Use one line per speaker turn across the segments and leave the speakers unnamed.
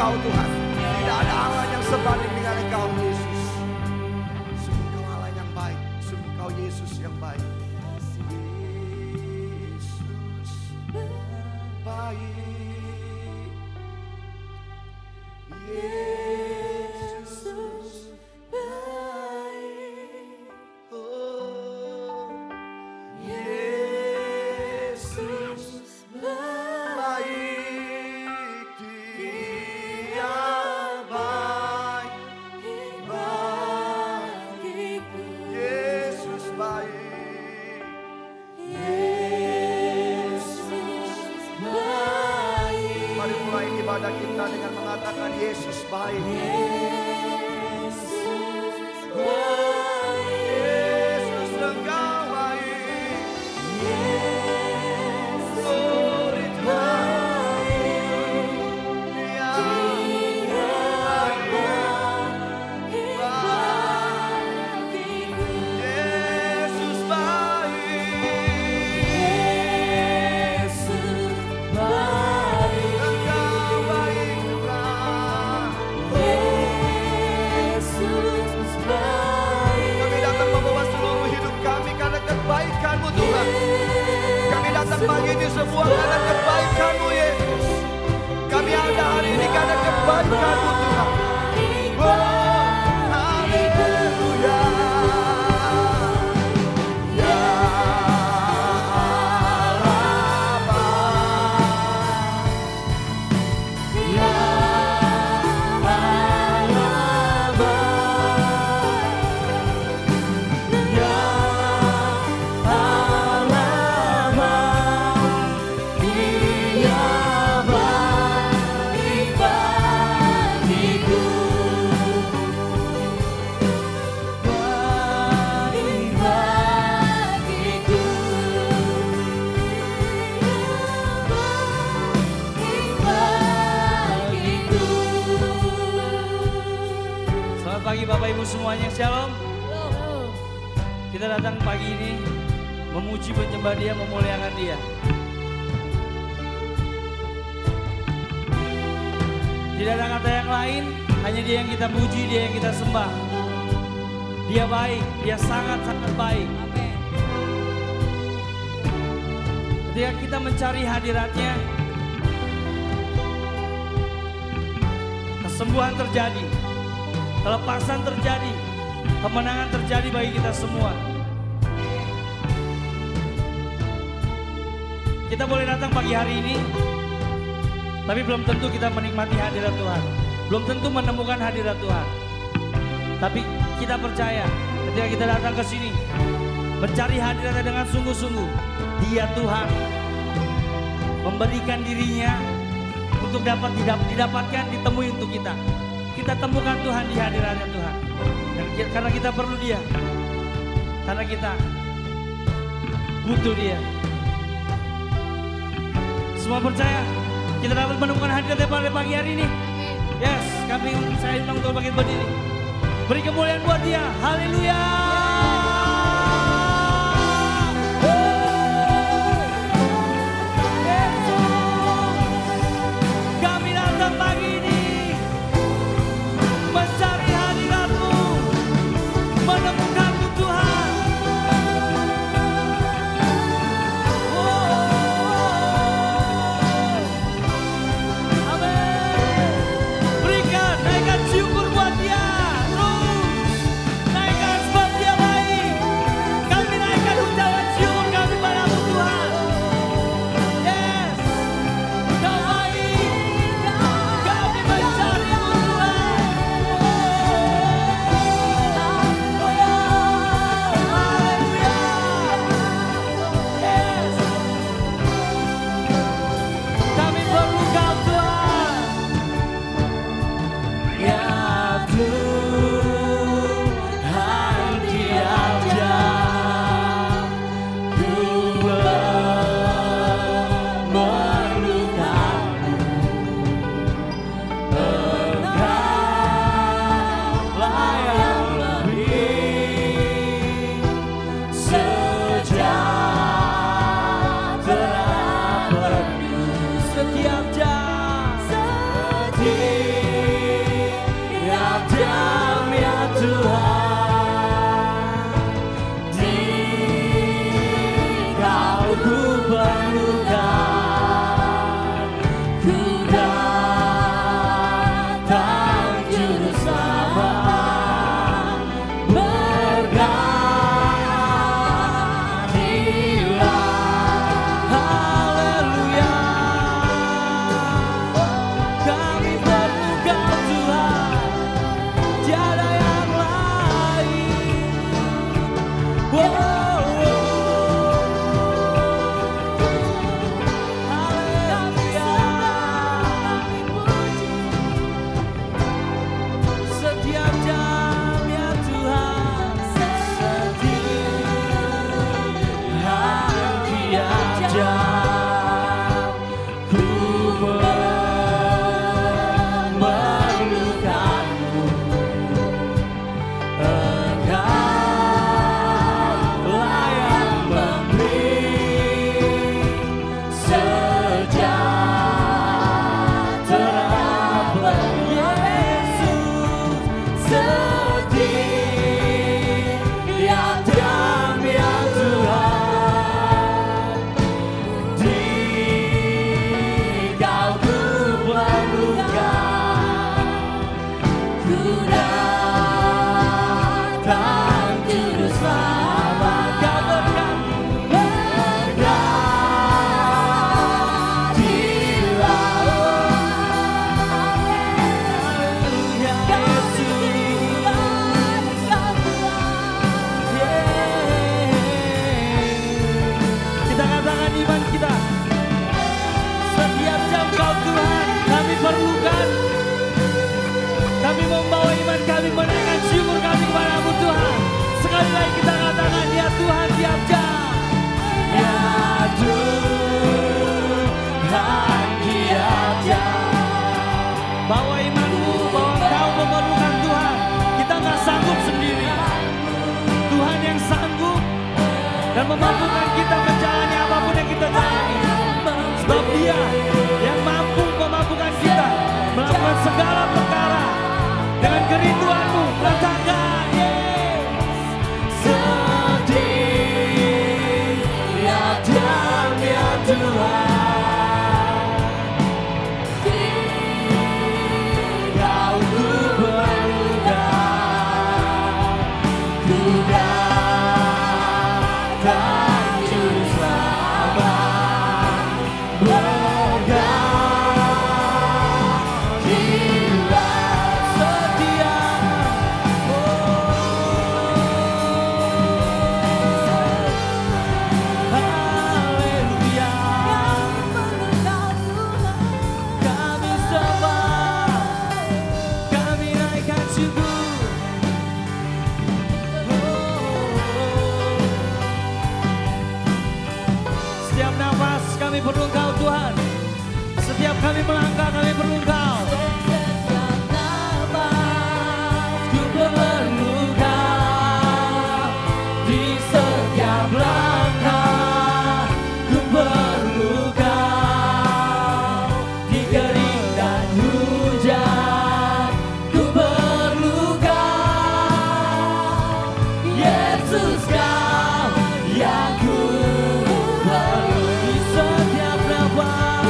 Engkau Tuhan. Tidak ada Allah yang sebanding dengan Engkau Yesus. Sungguh Engkau Allah yang baik, sungguh Engkau Yesus yang baik. Yesus baik. Yesus baik. Oh, Yesus baik. Dia baik bagiku. Yesus baik. Yesus baik. Mari mulai ibadah kita dengan mengatakan Yesus baik. Yesus baik. Yesus Engkau baik. Yesus baik. Dia baik bagiku. Yesus baik. Yesus baik. Engkau baik Tuhan. Yesus baik. Kami datang membawa seluruh hidup kami karena kebaikan-Mu Tuhan. Kami datang pagi ini semua karena kebaikan-Mu Yesus. Kami ada hari ini karena kebaikan-Mu Tuhan. Oh, haleluya. Ya
Selamat pagi Bapak Ibu semuanya, Shalom. Kita datang pagi ini memuji, menyembah Dia, memuliakan Dia. Tidak ada kata yang lain, hanya Dia yang kita puji, Dia yang kita sembah. Dia baik, Dia sangat-sangat baik. Ketika kita mencari hadirat-Nya, kesembuhan terjadi, kelepasan terjadi, kemenangan terjadi bagi kita semua. Kita boleh datang pagi hari ini, tapi belum tentu kita menikmati hadirat Tuhan. Belum tentu menemukan hadirat Tuhan. Tapi kita percaya ketika kita datang ke sini, mencari hadiratnya dengan sungguh-sungguh, Dia Tuhan memberikan dirinya untuk dapat didapatkan, ditemui untuk kita. Kita temukan Tuhan di hadiratnya Tuhan. Dan karena kita perlu Dia. Karena kita butuh Dia. Semua percaya kita dapat menemukan hadiratnya pada pagi hari ini. Yes, saya undang untuk bangkit berdiri. Beri kemuliaan buat Dia. Haleluya. Kami datang pagi ini mencari hadirat-Mu, menemukan-Mu Tuhan. Amin. Berikan, naikkan syukur buat Dia. Terus naikkan sebab Dia Dan memampukan kita menjalani apapun yang kita jalani. Sebab Dia yang mampu memampukan kita melakukan segala perkara dengan kerinduanmu. Katakan sedih ya diam ya Tuhan. Kau ku perlukan, ku datang juru selamat bergantilah setia. Haleluya, kami sembah, kami naikkan syukur. Setiap nafas kami perlu Engkau Tuhan. Setiap kami melangkah kami perlu Engkau. Setiap nafas ku perlu Engkau. Di setiap langkah ku perlu Engkau. Di kering dan hujan ku perlu Engkau. Yesus Kau yang ku perlu. Di setiap nafas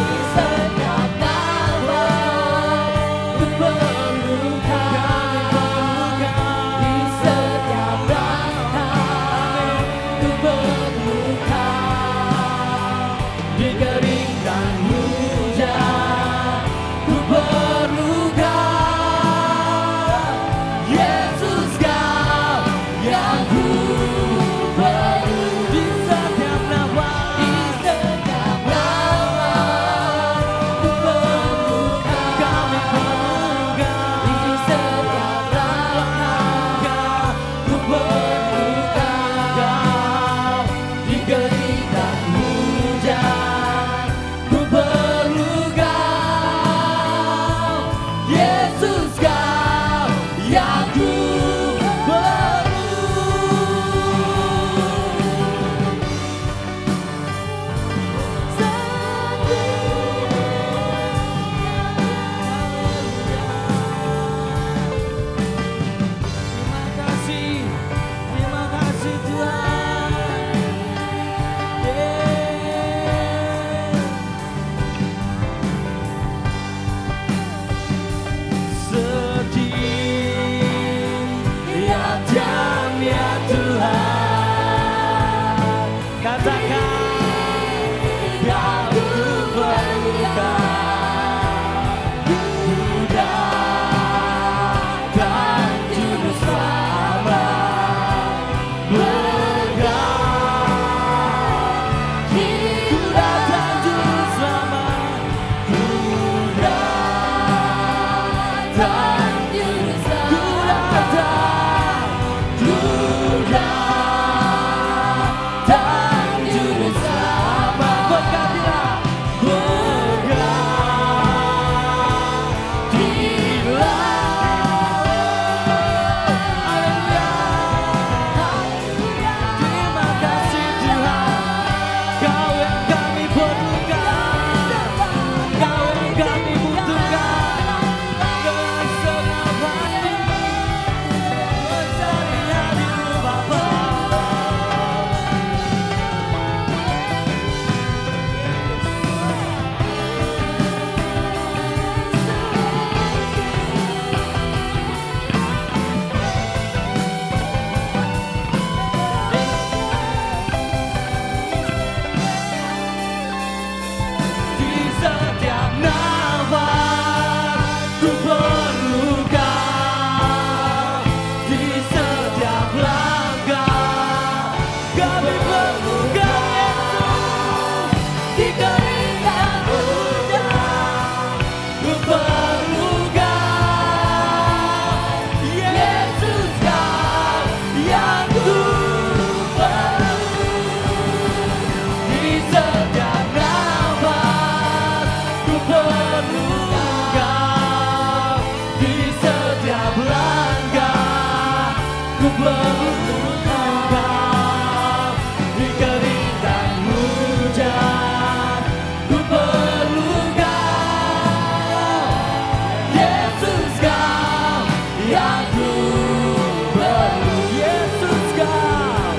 Kami perlu Kau Yesus, di keringat hujan. Ku perlu Kau, Yesus Kau yang ku perlu. Di setiap nafas ku perlu Kau, di setiap langkah ku perlu Kau, di keringat hujan ku perlu Kau, Yesus Kau yang ku perlu. Yesus Kau,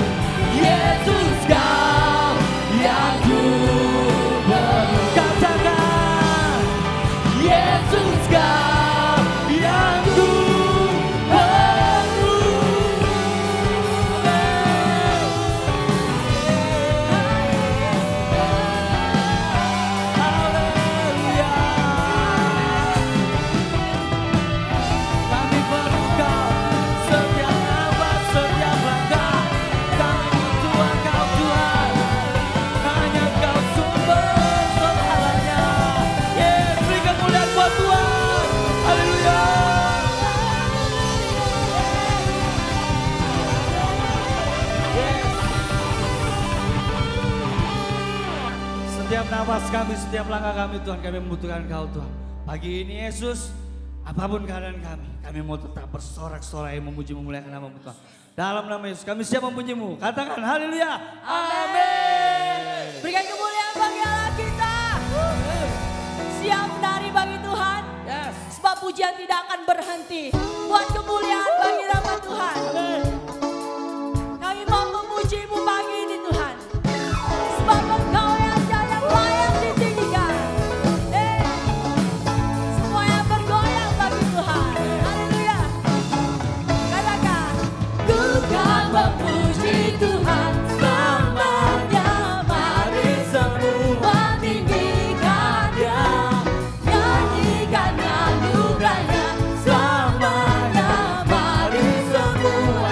Yesus Kau yang ku perlu. Katakan, Yesus Kau yang ku perlu. Haleluya. Kami perlu Kau, setiap nafas, setiap langkah. Kami butuh Engkau Tuhan, hanya Engkau sumber segalanya. Yes, beri kemuliaan buat Tuhan. Haleluya. Yes. Setiap nafas kami, setiap langkah kami Tuhan, kami membutuhkan Kau Tuhan. Pagi ini Yesus, apapun keadaan kami mau tetap bersorak-sorai memuji memuliakan nama-Mu Tuhan. Dalam nama Yesus kami siap memuji-Mu. Katakan haleluya. Amin.
Berikan kemuliaan bagi Allah kita. Siap menari bagi Tuhan.
Yes.
Sebab pujian tidak akan berhenti. Buat kemuliaan bagi nama Tuhan. Kami mau memuji-Mu pagi ini Tuhan. Sebab Engkau yang jaya layak ditinggikan. Semua yang bergoyang bagi Tuhan. Haleluya. Katakan, ku kan memuji Tuhan selamanya. Mari semua tinggikan Dia, nyanyikan anugerahnya selamanya. Mari semua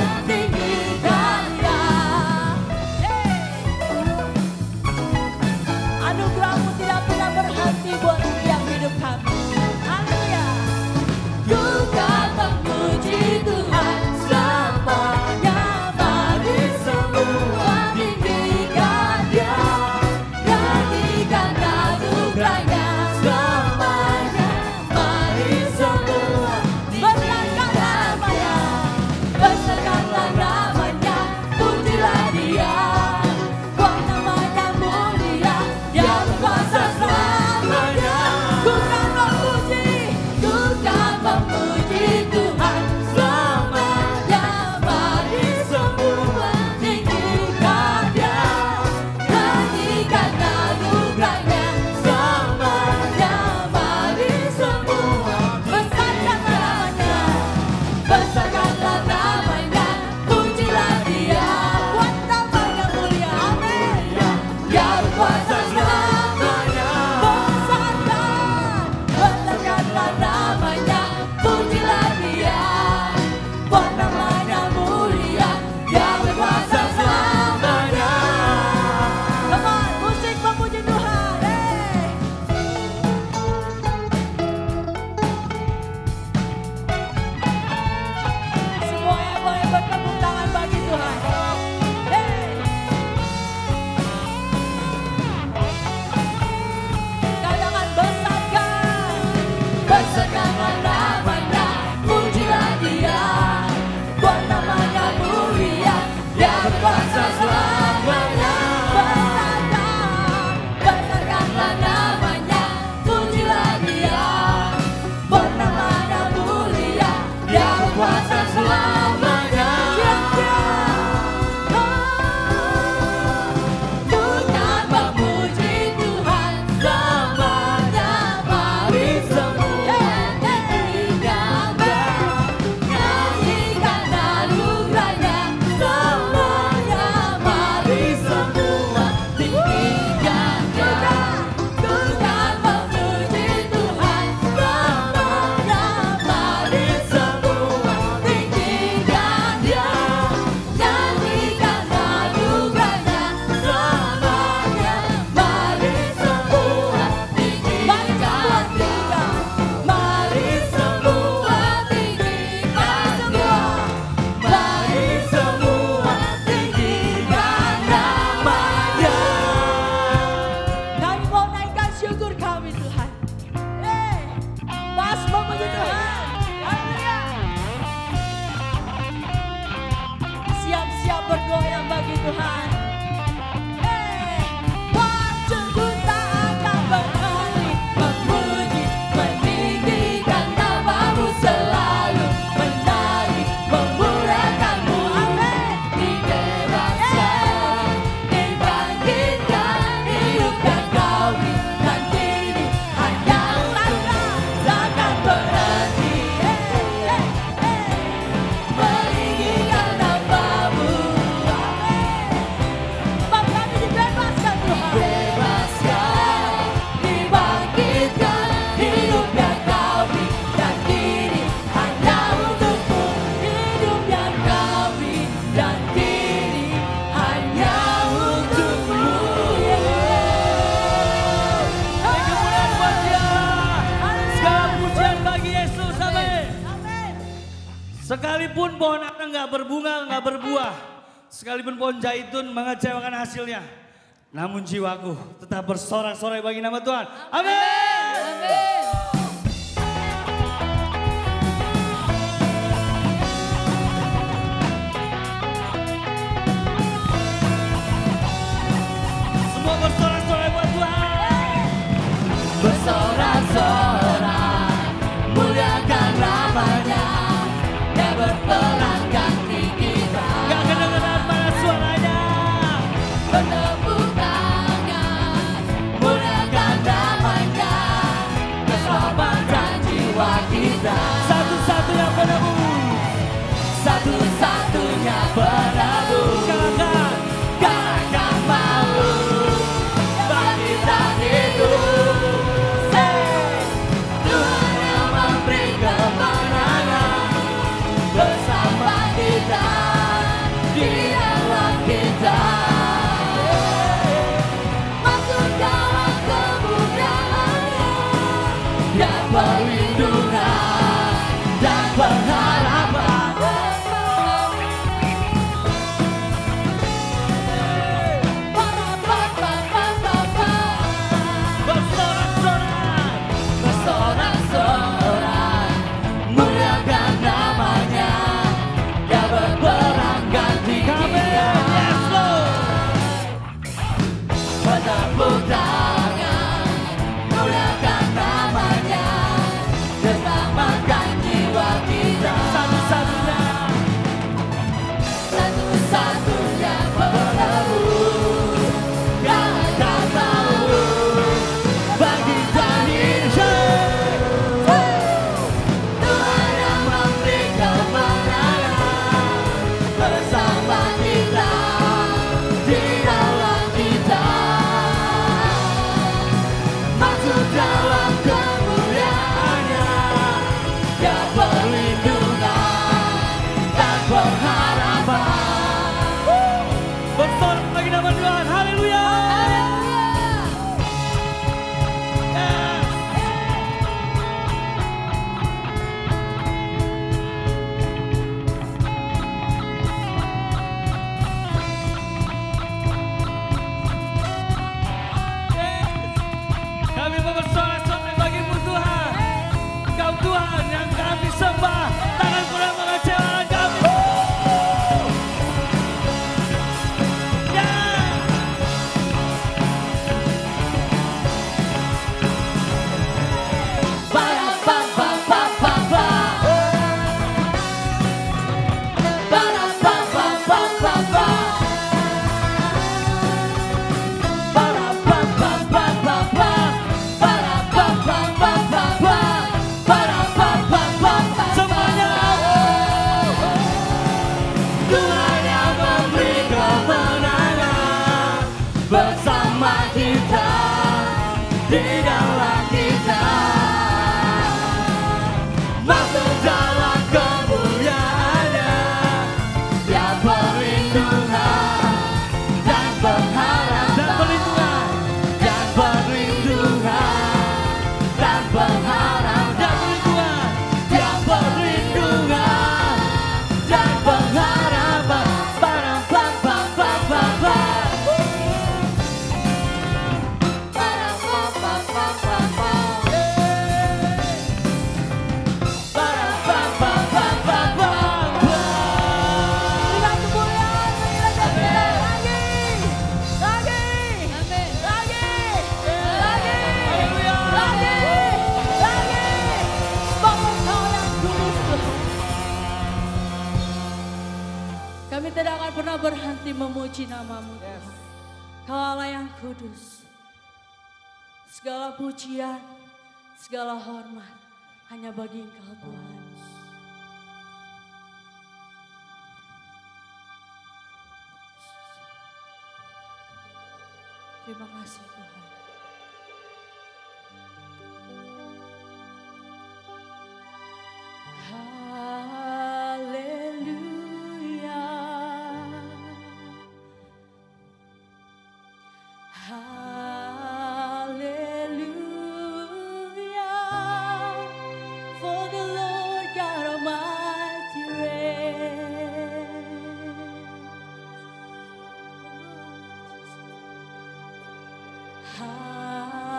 Tuhan. Wajahku tak akan berhenti memuji, meninggikan nama-Mu, selalu menari, memuliakan-Mu. Amin. Dibebaskan, dibangkitkan, hidup yang Kau berikan kini hanya untuk-Mu, takkan berhenti. Meninggikan nama-Mu. Amin. Sebab kami dibebaskan Tuhan. Dibebaskan, dibangkitkan, hidup yang Kau berikan kini hanya untuk-Mu. Hidup yang Kau berikan kini hanya untuk-Mu.
Kemuliaan buat Dia. Segala pujian bagi Yesus. Amin.
Amin.
Sekalipun pohon ara nggak berbunga, nggak berbuah, sekalipun pohon zaitun mengecewakan hasilnya, namun jiwaku tetap bersorak-sorai bagi nama Tuhan. Amin.
Amin.
Semua bersorak-sorai buat Tuhan.
Bersorak-sorai, muliakan namanya, yang berperang ganti kita.
Gak kedengeran mana suaranya.
Bertepuk tangan, muliakan namanya, keselamatan jiwa kita.
Satu-satunya penebus.
Satu-satunya penebus.
Katakan.
Gak mau bangkitan itu. Tuhan yang memberi kemenangan bersama kita, di dalam kita. namamu Tuhan. Kau Allah yang kudus. Segala pujian, segala hormat hanya bagi Engkau Tuhan. Terima kasih Tuhan. Haleluya. Hallelujah, for the Lord God Almighty reigns. Hallelujah,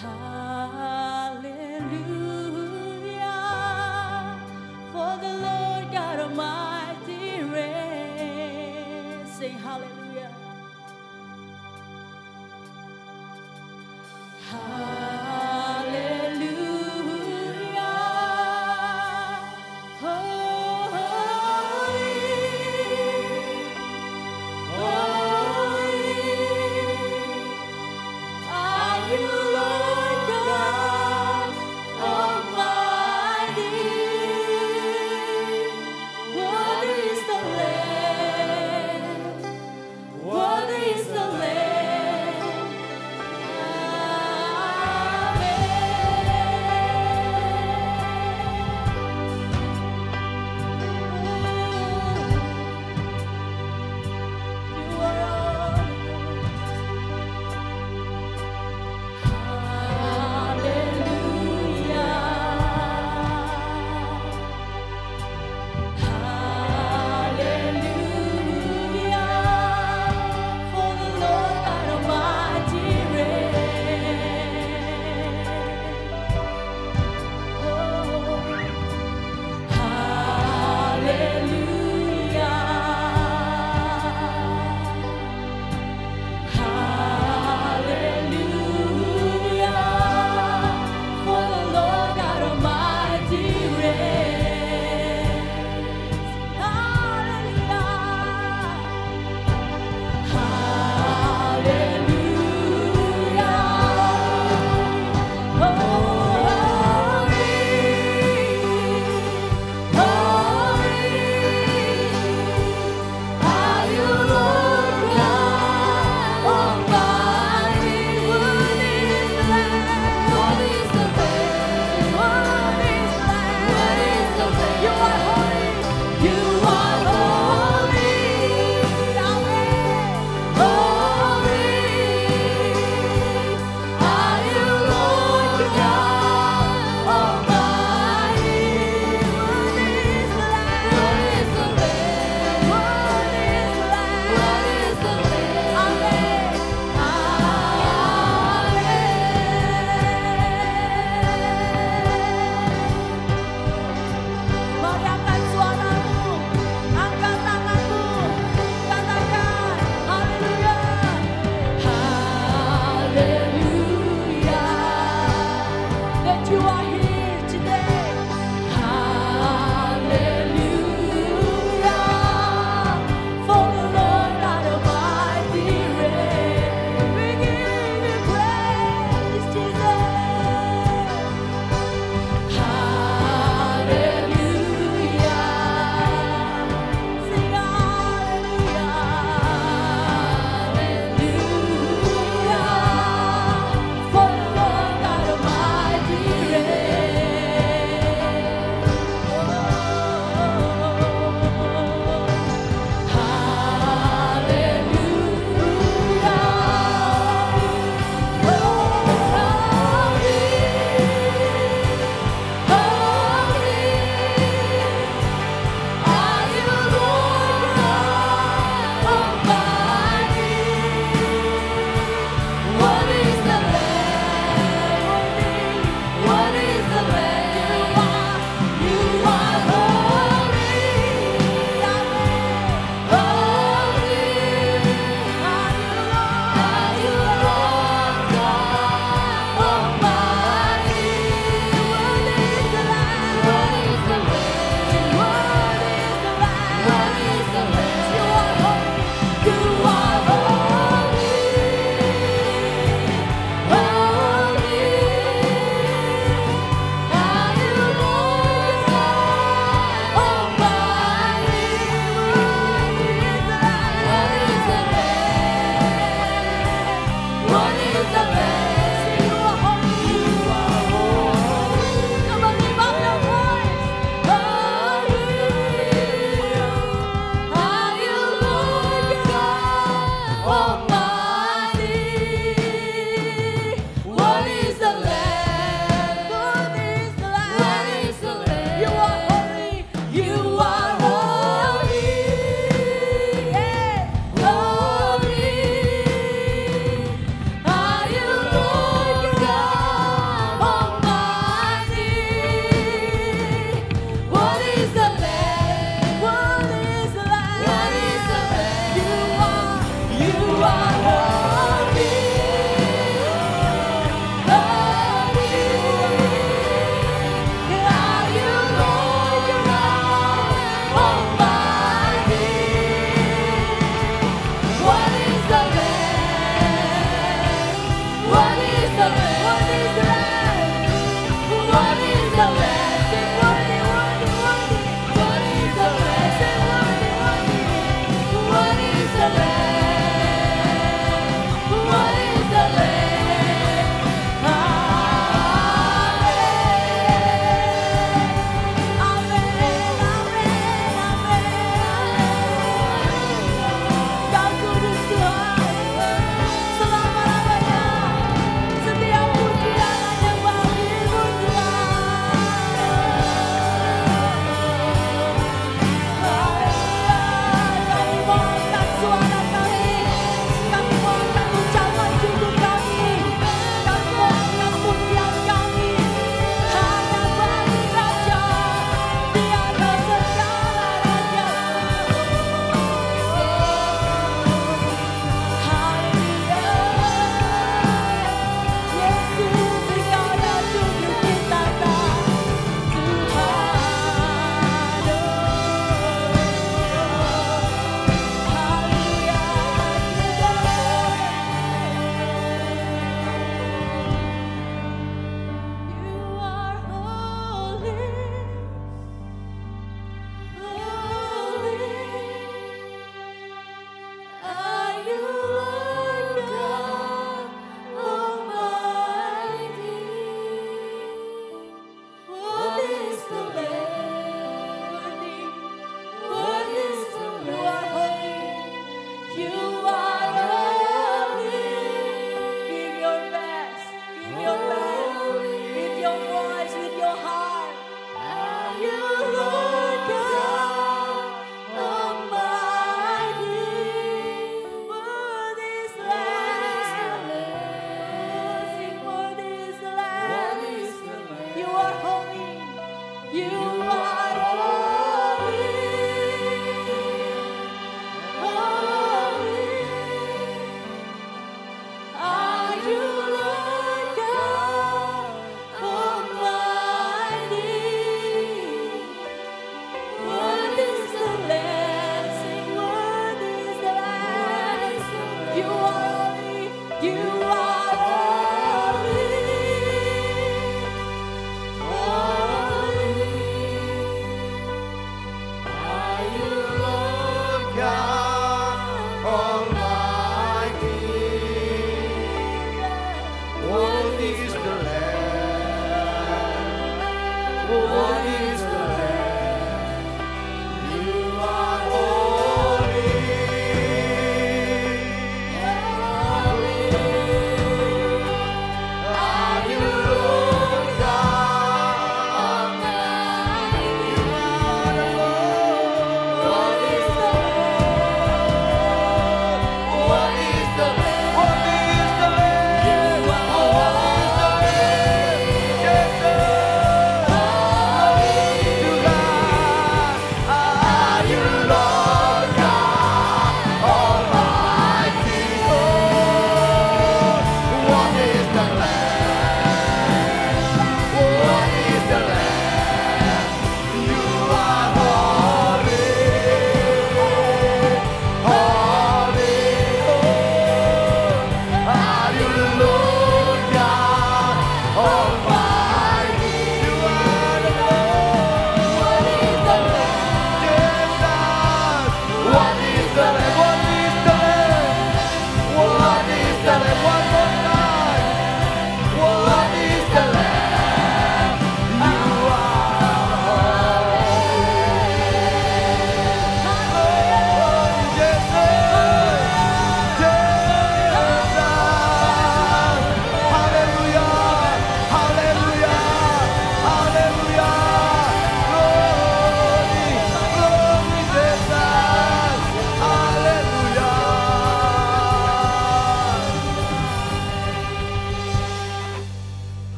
hallelujah, for the Lord God Almighty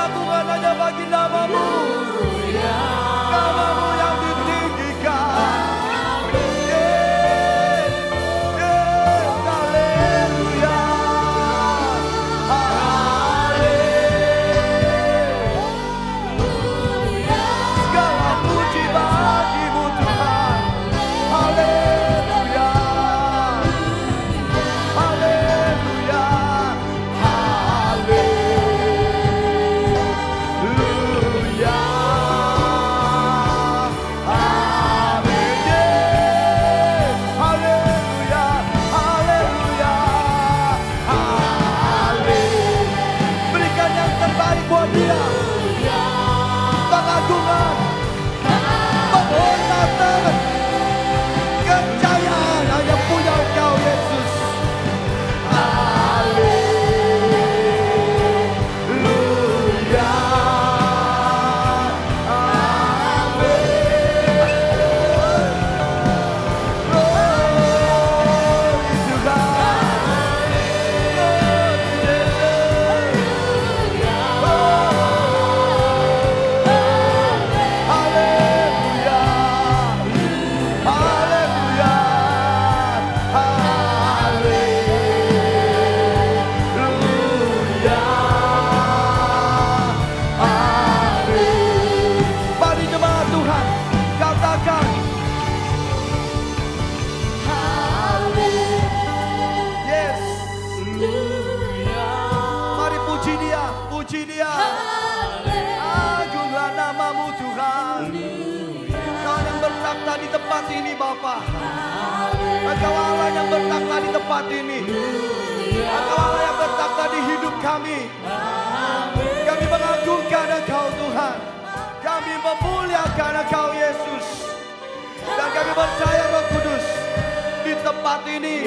pengagungan hanya bagi namamu. Namamu yang ditinggikan. Haleluya. Segala puji bagimu Tuhan. Haleluya. Haleluya. Haleluya. Haleluya. Haleluya. Haleluya. Berikan yang terbaik buat dia. Pengagungan, penghormatan, kejayaan hanya punya Engkau Yesus. Haleluya. Glory to Mari jemaat Tuhan, katakan yes. Mari puji dia, puji dia. Agunglah namamu Tuhan. Kau yang bertakhta di tempat ini Bapa. Engkau Allah yang bertakhta di tempat ini. Engkau Allah yang bertakhta di hidup kami. Kami mengagungkan Engkau Tuhan. Kami memuliakan Engkau Yesus. Dan kami percaya Roh Kudus di tempat ini.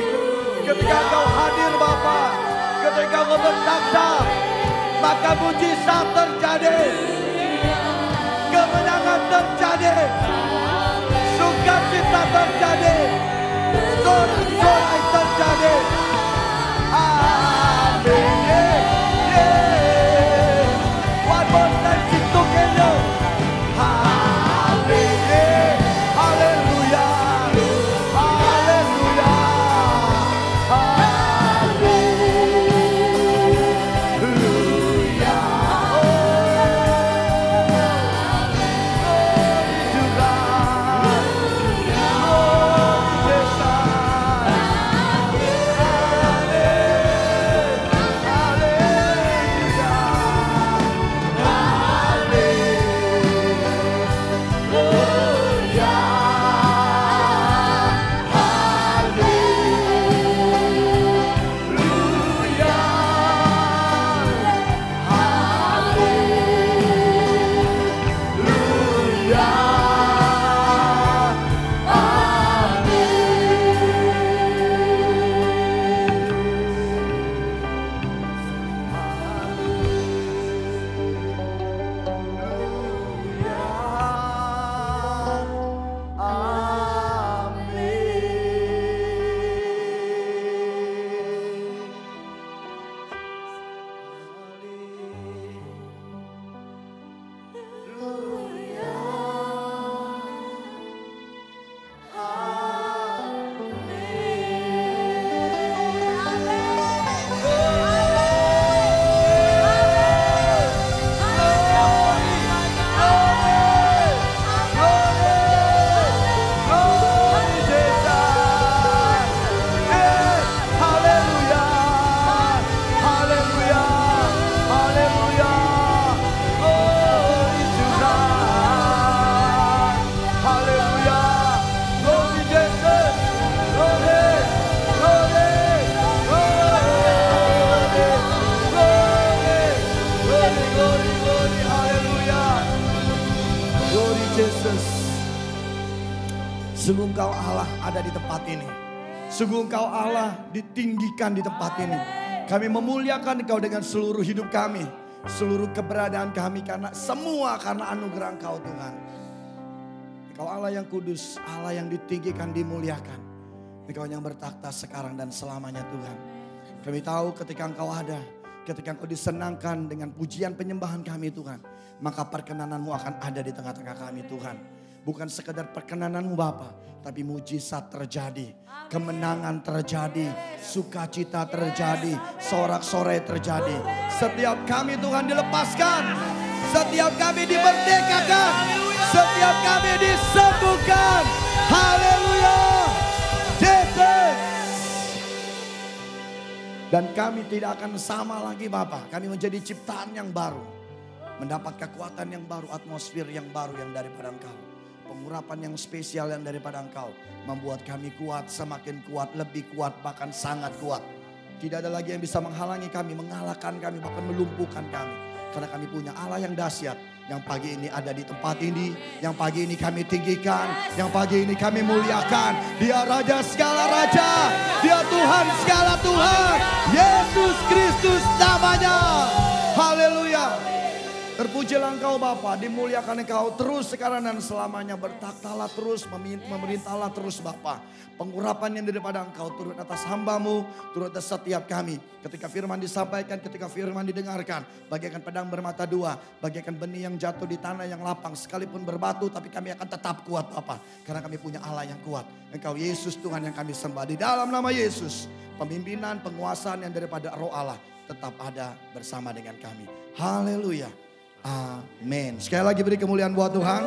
Ketika Engkau hadir Bapa, ketika Engkau bertakhta, maka mujizat terjadi. Kemenangan terjadi. Sukacita terjadi. Sorak-sorai terjadi. Amin. One more time sing together. Amin. Haleluya. Haleluya. Haleluya. Sungguh Engkau Allah ada di tempat ini. Sungguh Engkau Allah ditinggikan di tempat ini. Kami memuliakan Engkau dengan seluruh hidup kami. Seluruh keberadaan kami semua karena anugerah Engkau Tuhan. Engkau Allah yang kudus, Allah yang ditinggikan, dimuliakan. Engkau yang bertakhta sekarang dan selamanya Tuhan. Kami tahu ketika Engkau ada, Ketika Engkau disenangkan dengan pujian penyembahan kami Tuhan, maka perkenanan-Mu akan ada di tengah-tengah kami Tuhan. Bukan sekedar perkenanan-Mu Bapa, tapi mujizat terjadi, kemenangan terjadi, sukacita terjadi, sorak-sorai terjadi. Setiap kami Tuhan dilepaskan, setiap kami dimerdekakan, setiap kami disembuhkan. Haleluya. Jesus. Dan kami tidak akan sama lagi Bapa. Kami menjadi ciptaan yang baru. Mendapat kekuatan yang baru, atmosfer yang baru yang daripada Engkau. Pengurapan yang spesial yang daripada Engkau. Membuat kami kuat, semakin kuat, lebih kuat, bahkan sangat kuat. Tidak ada lagi yang bisa menghalangi kami, mengalahkan kami, bahkan melumpuhkan kami. Karena kami punya Allah yang dahsyat. Yang pagi ini ada di tempat ini. Yang pagi ini kami tinggikan. Yang pagi ini kami muliakan. Dia Raja segala Raja. Dia Tuhan segala Tuhan. Yesus Kristus namanya. Haleluya. Terpujilah Engkau Bapa, dimuliakan Engkau terus sekarang dan selamanya. Bertakhtalah terus, memerintahlah terus Bapa. Pengurapan yang daripada Engkau turut atas hamba-Mu, turut atas setiap kami. Ketika firman disampaikan, ketika firman didengarkan, bagaikan pedang bermata dua, bagaikan benih yang jatuh di tanah yang lapang, sekalipun berbatu tapi kami akan tetap kuat Bapa. Karena kami punya Allah yang kuat. Engkau Yesus Tuhan yang kami sembah. Di dalam nama Yesus, pemimpinan, penguasaan yang daripada Roh Allah tetap ada bersama dengan kami. Haleluya. Amin. Sekali lagi beri kemuliaan buat Tuhan.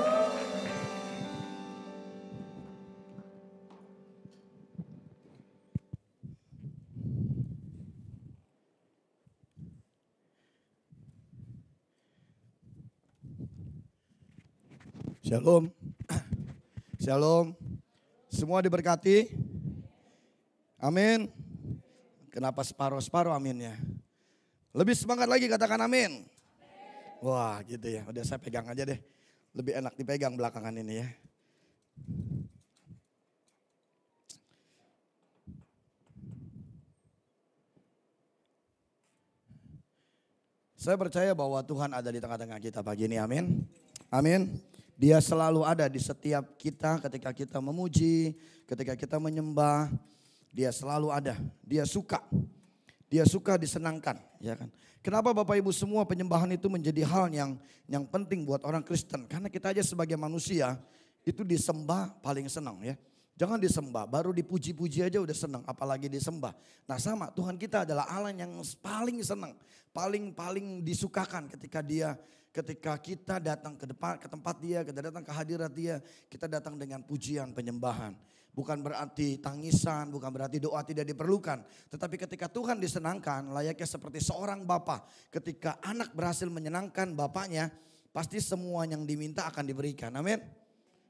Shalom. Shalom. Semua diberkati. Amin. Kenapa separuh-separuh aminnya? Lebih semangat lagi katakan amin. Wah gitu ya, udah saya pegang aja deh. Lebih enak dipegang belakangan ini ya. Saya percaya bahwa Tuhan ada di tengah-tengah kita pagi ini, amin. Amin. Dia selalu ada di setiap kita ketika kita memuji, ketika kita menyembah. Dia selalu ada, dia suka. Dia suka disenangkan, ya kan. Kenapa Bapak Ibu semua penyembahan itu menjadi hal yang penting buat orang Kristen? Karena kita aja sebagai manusia itu disembah paling senang ya. Jangan disembah, baru dipuji-puji aja udah senang, apalagi disembah. Nah sama, Tuhan kita adalah Allah yang paling senang, paling disukakan ketika kita datang ke tempat Dia, kita datang ke hadirat Dia, kita datang dengan pujian penyembahan. Bukan berarti tangisan, bukan berarti doa tidak diperlukan. Tetapi ketika Tuhan disenangkan, layaknya seperti seorang bapa. Ketika anak berhasil menyenangkan bapaknya, pasti semua yang diminta akan diberikan. Amin.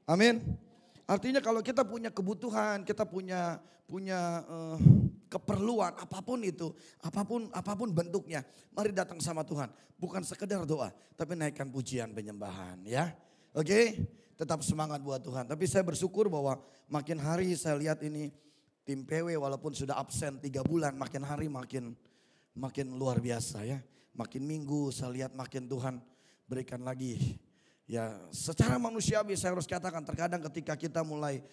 Amin. Artinya kalau kita punya kebutuhan, kita punya keperluan apapun itu, apapun bentuknya, mari datang sama Tuhan. Bukan sekedar doa, tapi naikkan pujian penyembahan ya. Oke? Tetap semangat buat Tuhan. Tapi saya bersyukur bahwa makin hari saya lihat ini tim PW walaupun sudah absen 3 bulan, makin hari makin luar biasa ya. Makin minggu saya lihat makin Tuhan berikan lagi. Ya secara manusiawi saya harus katakan terkadang ketika kita mulai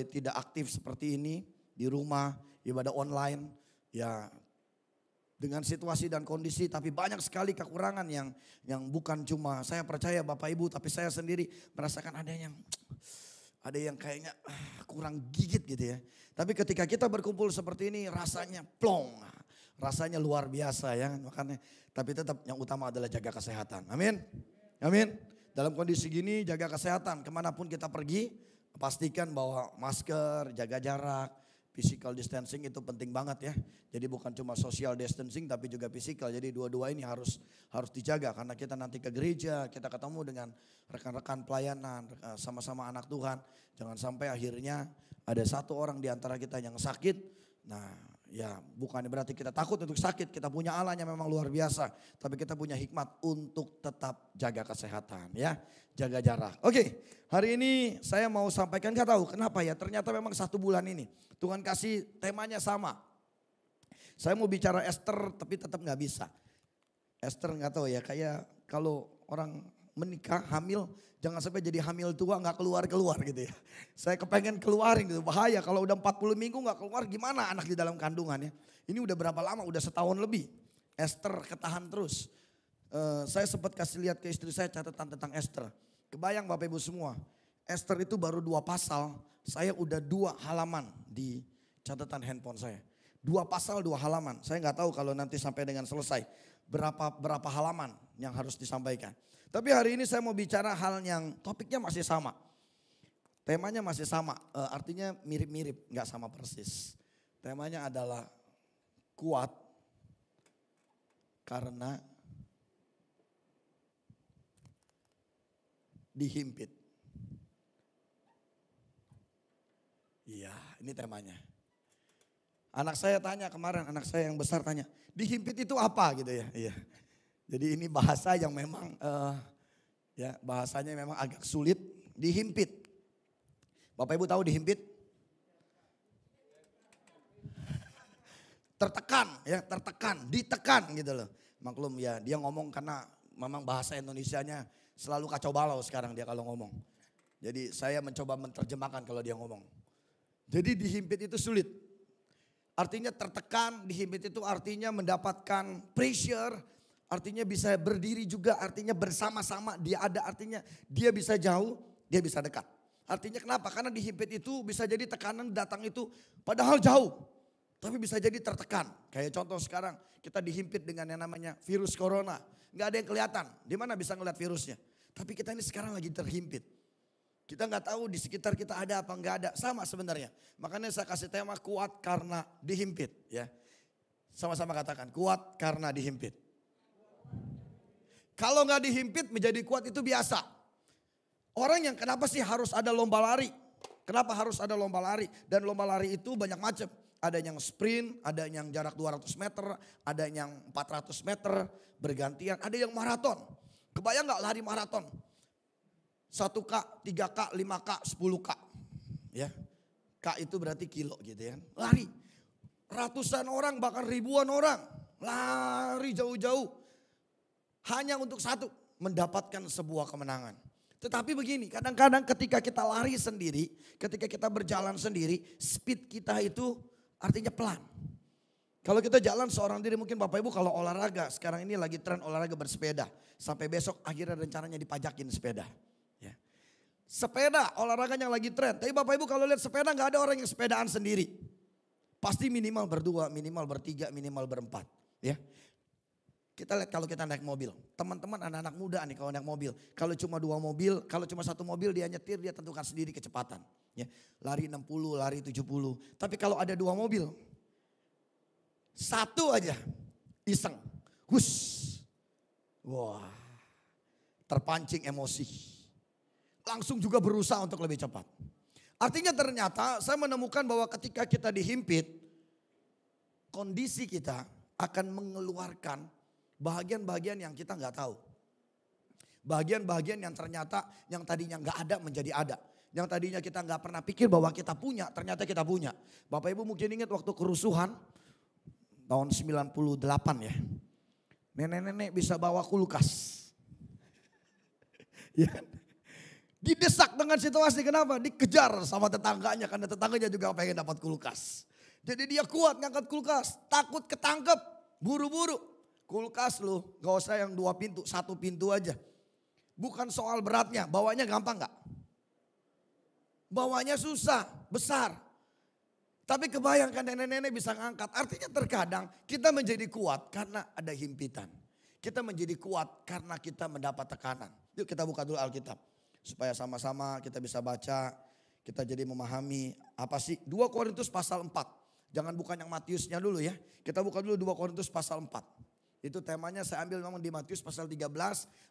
tidak aktif seperti ini di rumah, ibadah online ya dengan situasi dan kondisi, tapi banyak sekali kekurangan yang bukan cuma saya percaya Bapak Ibu, tapi saya sendiri merasakan ada yang kayaknya kurang gigit gitu ya. Tapi ketika kita berkumpul seperti ini rasanya plong, rasanya luar biasa ya. Makanya tapi tetap yang utama adalah jaga kesehatan. Amin. Amin. Dalam kondisi gini jaga kesehatan, kemanapun kita pergi pastikan bahwa masker, jaga jarak. Physical distancing itu penting banget ya. Jadi bukan cuma social distancing tapi juga physical. Jadi dua-dua ini harus dijaga karena kita nanti ke gereja, kita ketemu dengan rekan-rekan pelayanan, sama-sama anak Tuhan. Jangan sampai akhirnya ada satu orang di antara kita yang sakit. Nah ya bukan berarti kita takut untuk sakit. Kita punya Allah yang memang luar biasa. Tapi kita punya hikmat untuk tetap jaga kesehatan ya. Jaga jarak. Oke, hari ini saya mau sampaikan, gak tahu kenapa ya. Ternyata memang 1 bulan ini Tuhan kasih temanya sama. Saya mau bicara Esther tapi tetap gak bisa. Esther gak tahu ya, kayak kalau orang menikah hamil jangan sampai jadi hamil tua gak keluar gitu ya. Saya kepengen keluarin gitu, bahaya kalau udah 40 minggu gak keluar gimana anak di dalam kandungan ya. Ini udah berapa lama, udah 1 tahun lebih.
Esther ketahan terus. Saya sempat kasih lihat ke istri saya catatan tentang Esther. Kebayang Bapak Ibu semua, Esther itu baru 2 pasal, saya udah 2 halaman di catatan handphone saya. 2 pasal 2 halaman, saya nggak tahu kalau nanti sampai dengan selesai berapa halaman yang harus disampaikan. Tapi hari ini saya mau bicara hal yang topiknya masih sama. Temanya masih sama, artinya mirip-mirip, nggak sama persis. Temanya adalah kuat karena dihimpit. Iya, ini temanya. Anak saya tanya kemarin, anak saya yang besar tanya, dihimpit itu apa gitu ya? Iya. Jadi ini bahasa yang memang ya bahasanya memang agak sulit, dihimpit. Bapak Ibu tahu dihimpit? Tertekan ya, tertekan, ditekan gitu loh. Maklum ya, dia ngomong karena memang bahasa Indonesianya selalu kacau balau sekarang dia kalau ngomong. Jadi saya mencoba menerjemahkan kalau dia ngomong. Jadi dihimpit itu sulit. Artinya tertekan, dihimpit itu artinya mendapatkan pressure. Artinya bisa berdiri juga, artinya bersama-sama dia ada. Artinya dia bisa jauh, dia bisa dekat. Artinya kenapa? Karena dihimpit itu bisa jadi tekanan datang itu padahal jauh. Tapi bisa jadi tertekan. Kayak contoh sekarang kita dihimpit dengan yang namanya virus corona. Nggak ada yang kelihatan. Di mana bisa ngeliat virusnya. Tapi kita ini sekarang lagi terhimpit. Kita nggak tahu di sekitar kita ada apa nggak ada. Sama sebenarnya. Makanya saya kasih tema kuat karena dihimpit. Ya, sama-sama katakan kuat karena dihimpit. Kalau nggak dihimpit menjadi kuat itu biasa. Orang yang kenapa sih harus ada lomba lari? Kenapa harus ada lomba lari? Dan lomba lari itu banyak macam. Ada yang sprint, ada yang jarak 200 meter, ada yang 400 meter bergantian, ada yang maraton. Kebayang gak lari maraton? 1K, 3K, 5K, 10K. Ya. K itu berarti kilo gitu ya. Lari. Ratusan orang bahkan ribuan orang. Lari jauh-jauh. Hanya untuk satu, mendapatkan sebuah kemenangan. Tetapi begini, kadang-kadang ketika kita lari sendiri, ketika kita berjalan sendiri, speed kita itu artinya pelan. Kalau kita jalan seorang diri mungkin Bapak Ibu kalau olahraga, sekarang ini lagi tren olahraga bersepeda. Sampai besok akhirnya rencananya dipajakin sepeda. Ya. Sepeda olahraganya lagi tren. Tapi Bapak Ibu kalau lihat sepeda gak ada orang yang sepedaan sendiri. Pasti minimal berdua, minimal bertiga, minimal berempat. Ya. Kita lihat kalau kita naik mobil. Teman-teman anak-anak muda nih kalau naik mobil. Kalau cuma 2 mobil, kalau cuma 1 mobil dia nyetir, dia tentukan sendiri kecepatan. Ya, lari 60, lari 70. Tapi kalau ada 2 mobil, 1 aja iseng. Hus. Wah, terpancing emosi. Langsung juga berusaha untuk lebih cepat. Artinya ternyata saya menemukan bahwa ketika kita dihimpit, kondisi kita akan mengeluarkan bahagian-bahagian yang kita nggak tahu. Bahagian-bahagian yang ternyata yang tadinya nggak ada menjadi ada. Yang tadinya kita nggak pernah pikir bahwa kita punya, ternyata kita punya. Bapak Ibu mungkin ingat waktu kerusuhan tahun 98 ya. Nenek-nenek bisa bawa kulkas. Ya. Didesak dengan situasi, kenapa? Dikejar sama tetangganya karena tetangganya juga pengen dapat kulkas. Jadi dia kuat ngangkat kulkas, takut ketangkep, buru-buru. Kulkas lu gak usah yang 2 pintu, 1 pintu aja. Bukan soal beratnya, bawanya gampang gak? Bawanya susah, besar. Tapi kebayangkan nenek-nenek bisa ngangkat. Artinya terkadang kita menjadi kuat karena ada himpitan. Kita menjadi kuat karena kita mendapat tekanan. Yuk kita buka dulu Alkitab. Supaya sama-sama kita bisa baca, kita jadi memahami apa sih. 2 Korintus pasal 4. Jangan bukan yang Matiusnya dulu ya. Kita buka dulu 2 Korintus pasal 4. Itu temanya saya ambil memang di Matius pasal 13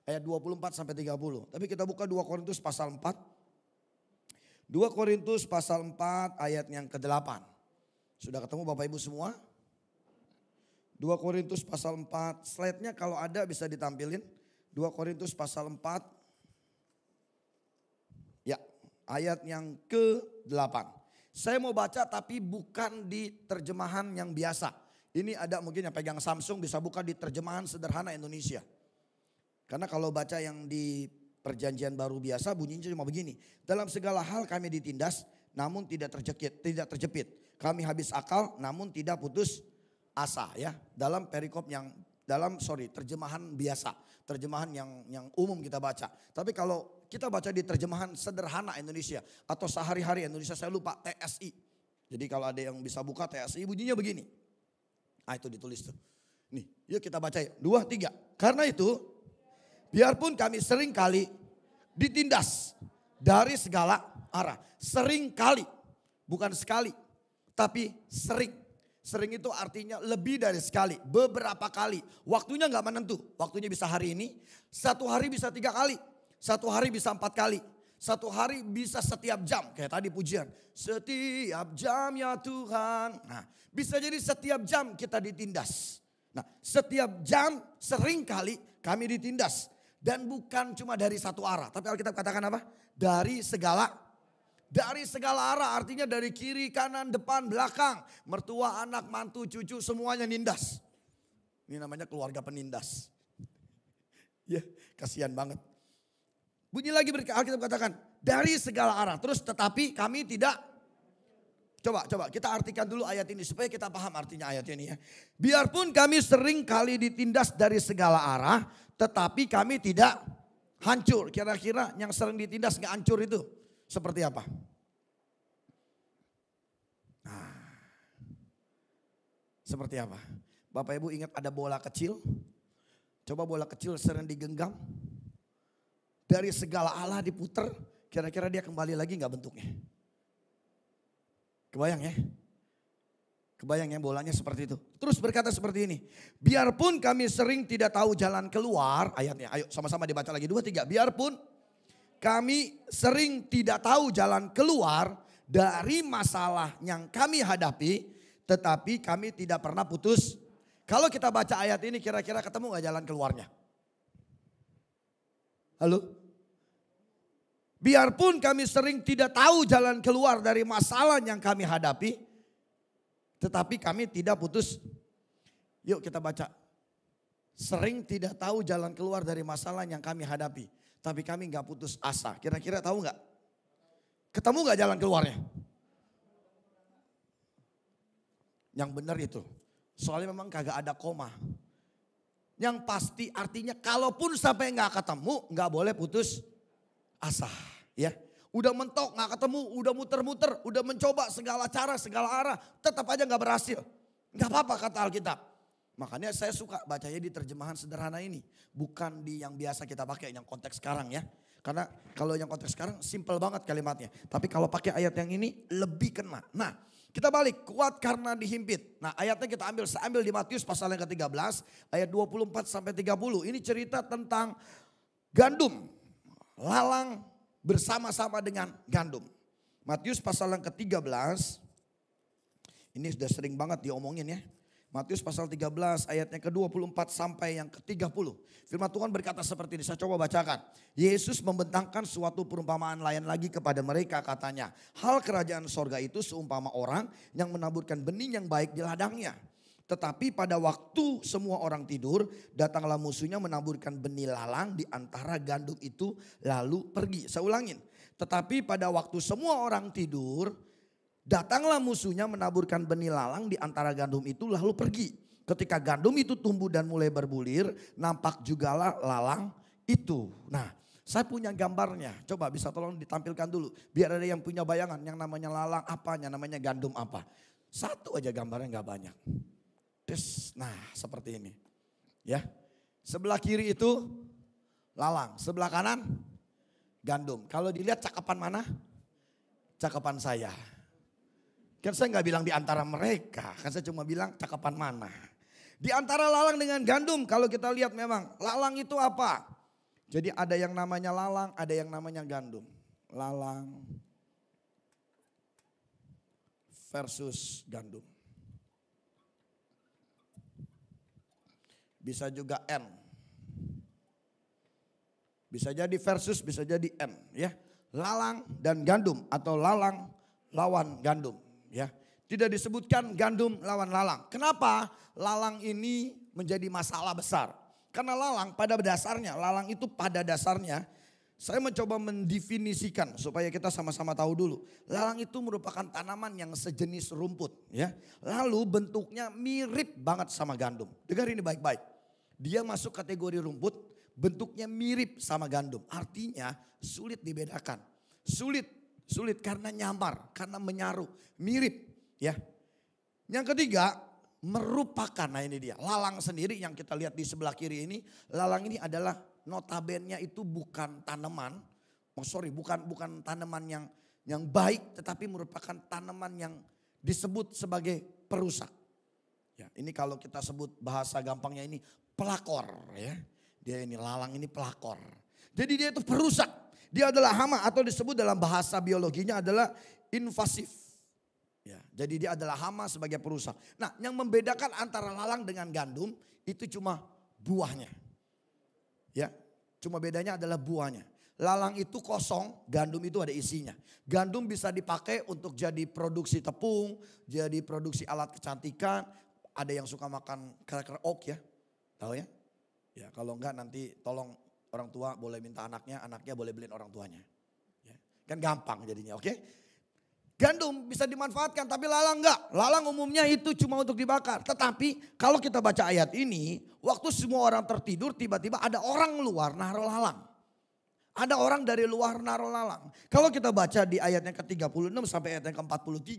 ayat 24 sampai 30. Tapi kita buka 2 Korintus pasal 4. 2 Korintus pasal 4 ayat yang ke-8. Sudah ketemu Bapak Ibu semua? 2 Korintus pasal 4. Slide-nya kalau ada bisa ditampilin. 2 Korintus pasal 4. Ya, ayat yang ke-8. Saya mau baca tapi bukan di terjemahan yang biasa. Ini ada mungkin yang pegang Samsung bisa buka di terjemahan sederhana Indonesia. Karena kalau baca yang di Perjanjian Baru biasa bunyinya cuma begini. Dalam segala hal kami ditindas namun tidak terjepit. Kami habis akal namun tidak putus asa ya. Dalam perikop yang terjemahan biasa, terjemahan yang umum kita baca. Tapi kalau kita baca di terjemahan sederhana Indonesia atau sehari-hari Indonesia, saya lupa, TSI. Jadi kalau ada yang bisa buka TSI, bunyinya begini. Ah, itu ditulis tuh. Nih, yuk kita baca ya. 2, 3. Karena itu, biarpun kami sering kali ditindas dari segala arah. Sering kali, bukan sekali, tapi sering. Sering itu artinya lebih dari sekali, beberapa kali. Waktunya gak menentu, waktunya bisa hari ini, satu hari bisa 3 kali, satu hari bisa 4 kali. Satu hari bisa setiap jam, kayak tadi pujian. Setiap jam ya Tuhan. Nah, bisa jadi setiap jam kita ditindas. Nah, setiap jam sering kali kami ditindas. Dan bukan cuma dari satu arah. Tapi Alkitab katakan apa? Dari segala arah, artinya dari kiri, kanan, depan, belakang. Mertua, anak, mantu, cucu, semuanya nindas. Ini namanya keluarga penindas. Ya, kasihan banget. Bunyi lagi Alkitab katakan, dari segala arah. Terus tetapi kami tidak. Coba kita artikan dulu ayat ini supaya kita paham artinya ayat ini ya. Biarpun kami sering kali ditindas dari segala arah, tetapi kami tidak hancur. Kira-kira yang sering ditindas gak hancur itu seperti apa? Nah, seperti apa? Bapak Ibu ingat ada bola kecil? Coba bola kecil sering digenggam. Dari segala arah diputer, kira-kira dia kembali lagi gak bentuknya? Kebayang ya? Kebayang ya bolanya seperti itu. Terus berkata seperti ini. Biarpun kami sering tidak tahu jalan keluar. Ayatnya ayo sama-sama dibaca lagi. 2, 3. Biarpun kami sering tidak tahu jalan keluar dari masalah yang kami hadapi. Tetapi kami tidak pernah putus. Kalau kita baca ayat ini kira-kira ketemu gak jalan keluarnya? Halo? Biarpun kami sering tidak tahu jalan keluar dari masalah yang kami hadapi. Tetapi kami tidak putus. Yuk kita baca. Sering tidak tahu jalan keluar dari masalah yang kami hadapi. Tapi kami gak putus asa. Kira-kira tahu gak? Ketemu gak jalan keluarnya? Yang benar itu. Soalnya memang kagak ada koma. Yang pasti artinya kalaupun sampai gak ketemu gak boleh putus asa, ya. Udah mentok gak ketemu, udah muter-muter, udah mencoba segala cara, segala arah, tetap aja gak berhasil. Gak apa-apa kata Alkitab. Makanya saya suka bacanya di terjemahan sederhana ini. Bukan di yang biasa kita pakai, yang konteks sekarang ya. Karena kalau yang konteks sekarang simple banget kalimatnya. Tapi kalau pakai ayat yang ini lebih kena. Nah kita balik, kuat karena dihimpit. Nah ayatnya kita ambil di Matius pasal yang ke-13 ayat 24 sampai 30. Ini cerita tentang gandum. Lalang bersama-sama dengan gandum. Matius pasal yang ke-13. Ini sudah sering banget diomongin ya. Matius pasal 13 ayatnya ke-24 sampai yang ke-30. Firman Tuhan berkata seperti ini, saya coba bacakan. Yesus membentangkan suatu perumpamaan lain lagi kepada mereka katanya. Hal kerajaan sorga itu seumpama orang yang menaburkan benih yang baik di ladangnya. Tetapi pada waktu semua orang tidur, datanglah musuhnya menaburkan benih lalang di antara gandum itu lalu pergi. Saya ulangin. Tetapi pada waktu semua orang tidur, datanglah musuhnya menaburkan benih lalang di antara gandum itu lalu pergi. Ketika gandum itu tumbuh dan mulai berbulir, nampak jugalah lalang itu. Nah, saya punya gambarnya. Coba bisa tolong ditampilkan dulu. Biar ada yang punya bayangan yang namanya lalang apanya, namanya gandum apa. Satu aja gambarnya gak banyak. Nah seperti ini ya. Sebelah kiri itu lalang, sebelah kanan gandum. Kalau dilihat cakapan mana? Cakapan saya. Kan saya nggak bilang di antara mereka, kan saya cuma bilang cakapan mana. Di antara lalang dengan gandum kalau kita lihat memang lalang itu apa? Jadi ada yang namanya lalang, ada yang namanya gandum. Lalang versus gandum. Bisa juga N. Bisa jadi versus, bisa jadi N ya. Lalang dan gandum atau lalang lawan gandum ya. Tidak disebutkan gandum lawan lalang. Kenapa lalang ini menjadi masalah besar? Karena lalang pada dasarnya, saya mencoba mendefinisikan supaya kita sama-sama tahu dulu. Lalang itu merupakan tanaman yang sejenis rumput ya. Lalu bentuknya mirip banget sama gandum. Dengar ini baik-baik. Dia masuk kategori rumput, bentuknya mirip sama gandum. Artinya sulit dibedakan. Sulit karena nyamar, karena menyaru, mirip ya. Yang ketiga, merupakan, nah ini dia, lalang sendiri yang kita lihat di sebelah kiri ini. Lalang ini adalah notabene itu bukan tanaman, bukan tanaman yang baik, tetapi merupakan tanaman yang disebut sebagai perusak. Ya, ini kalau kita sebut bahasa gampangnya ini pelakor ya. Dia ini lalang ini pelakor. Jadi dia itu perusak. Dia adalah hama atau disebut dalam bahasa biologinya adalah invasif. Ya, jadi dia adalah hama sebagai perusak. Nah, yang membedakan antara lalang dengan gandum itu cuma buahnya. Ya, cuma bedanya adalah buahnya. Lalang itu kosong, gandum itu ada isinya. Gandum bisa dipakai untuk jadi produksi tepung, jadi produksi alat kecantikan. Ada yang suka makan cracker oak ya, tahu ya? Ya kalau enggak nanti tolong orang tua boleh minta anaknya boleh beliin orang tuanya. Ya, kan gampang jadinya, oke? Gandum bisa dimanfaatkan tapi lalang enggak. Lalang umumnya itu cuma untuk dibakar. Tetapi kalau kita baca ayat ini, waktu semua orang tertidur tiba-tiba ada orang luar naruh lalang. Ada orang dari luar naruh lalang. Kalau kita baca di ayat yang ke-36 sampai ayat yang ke-43,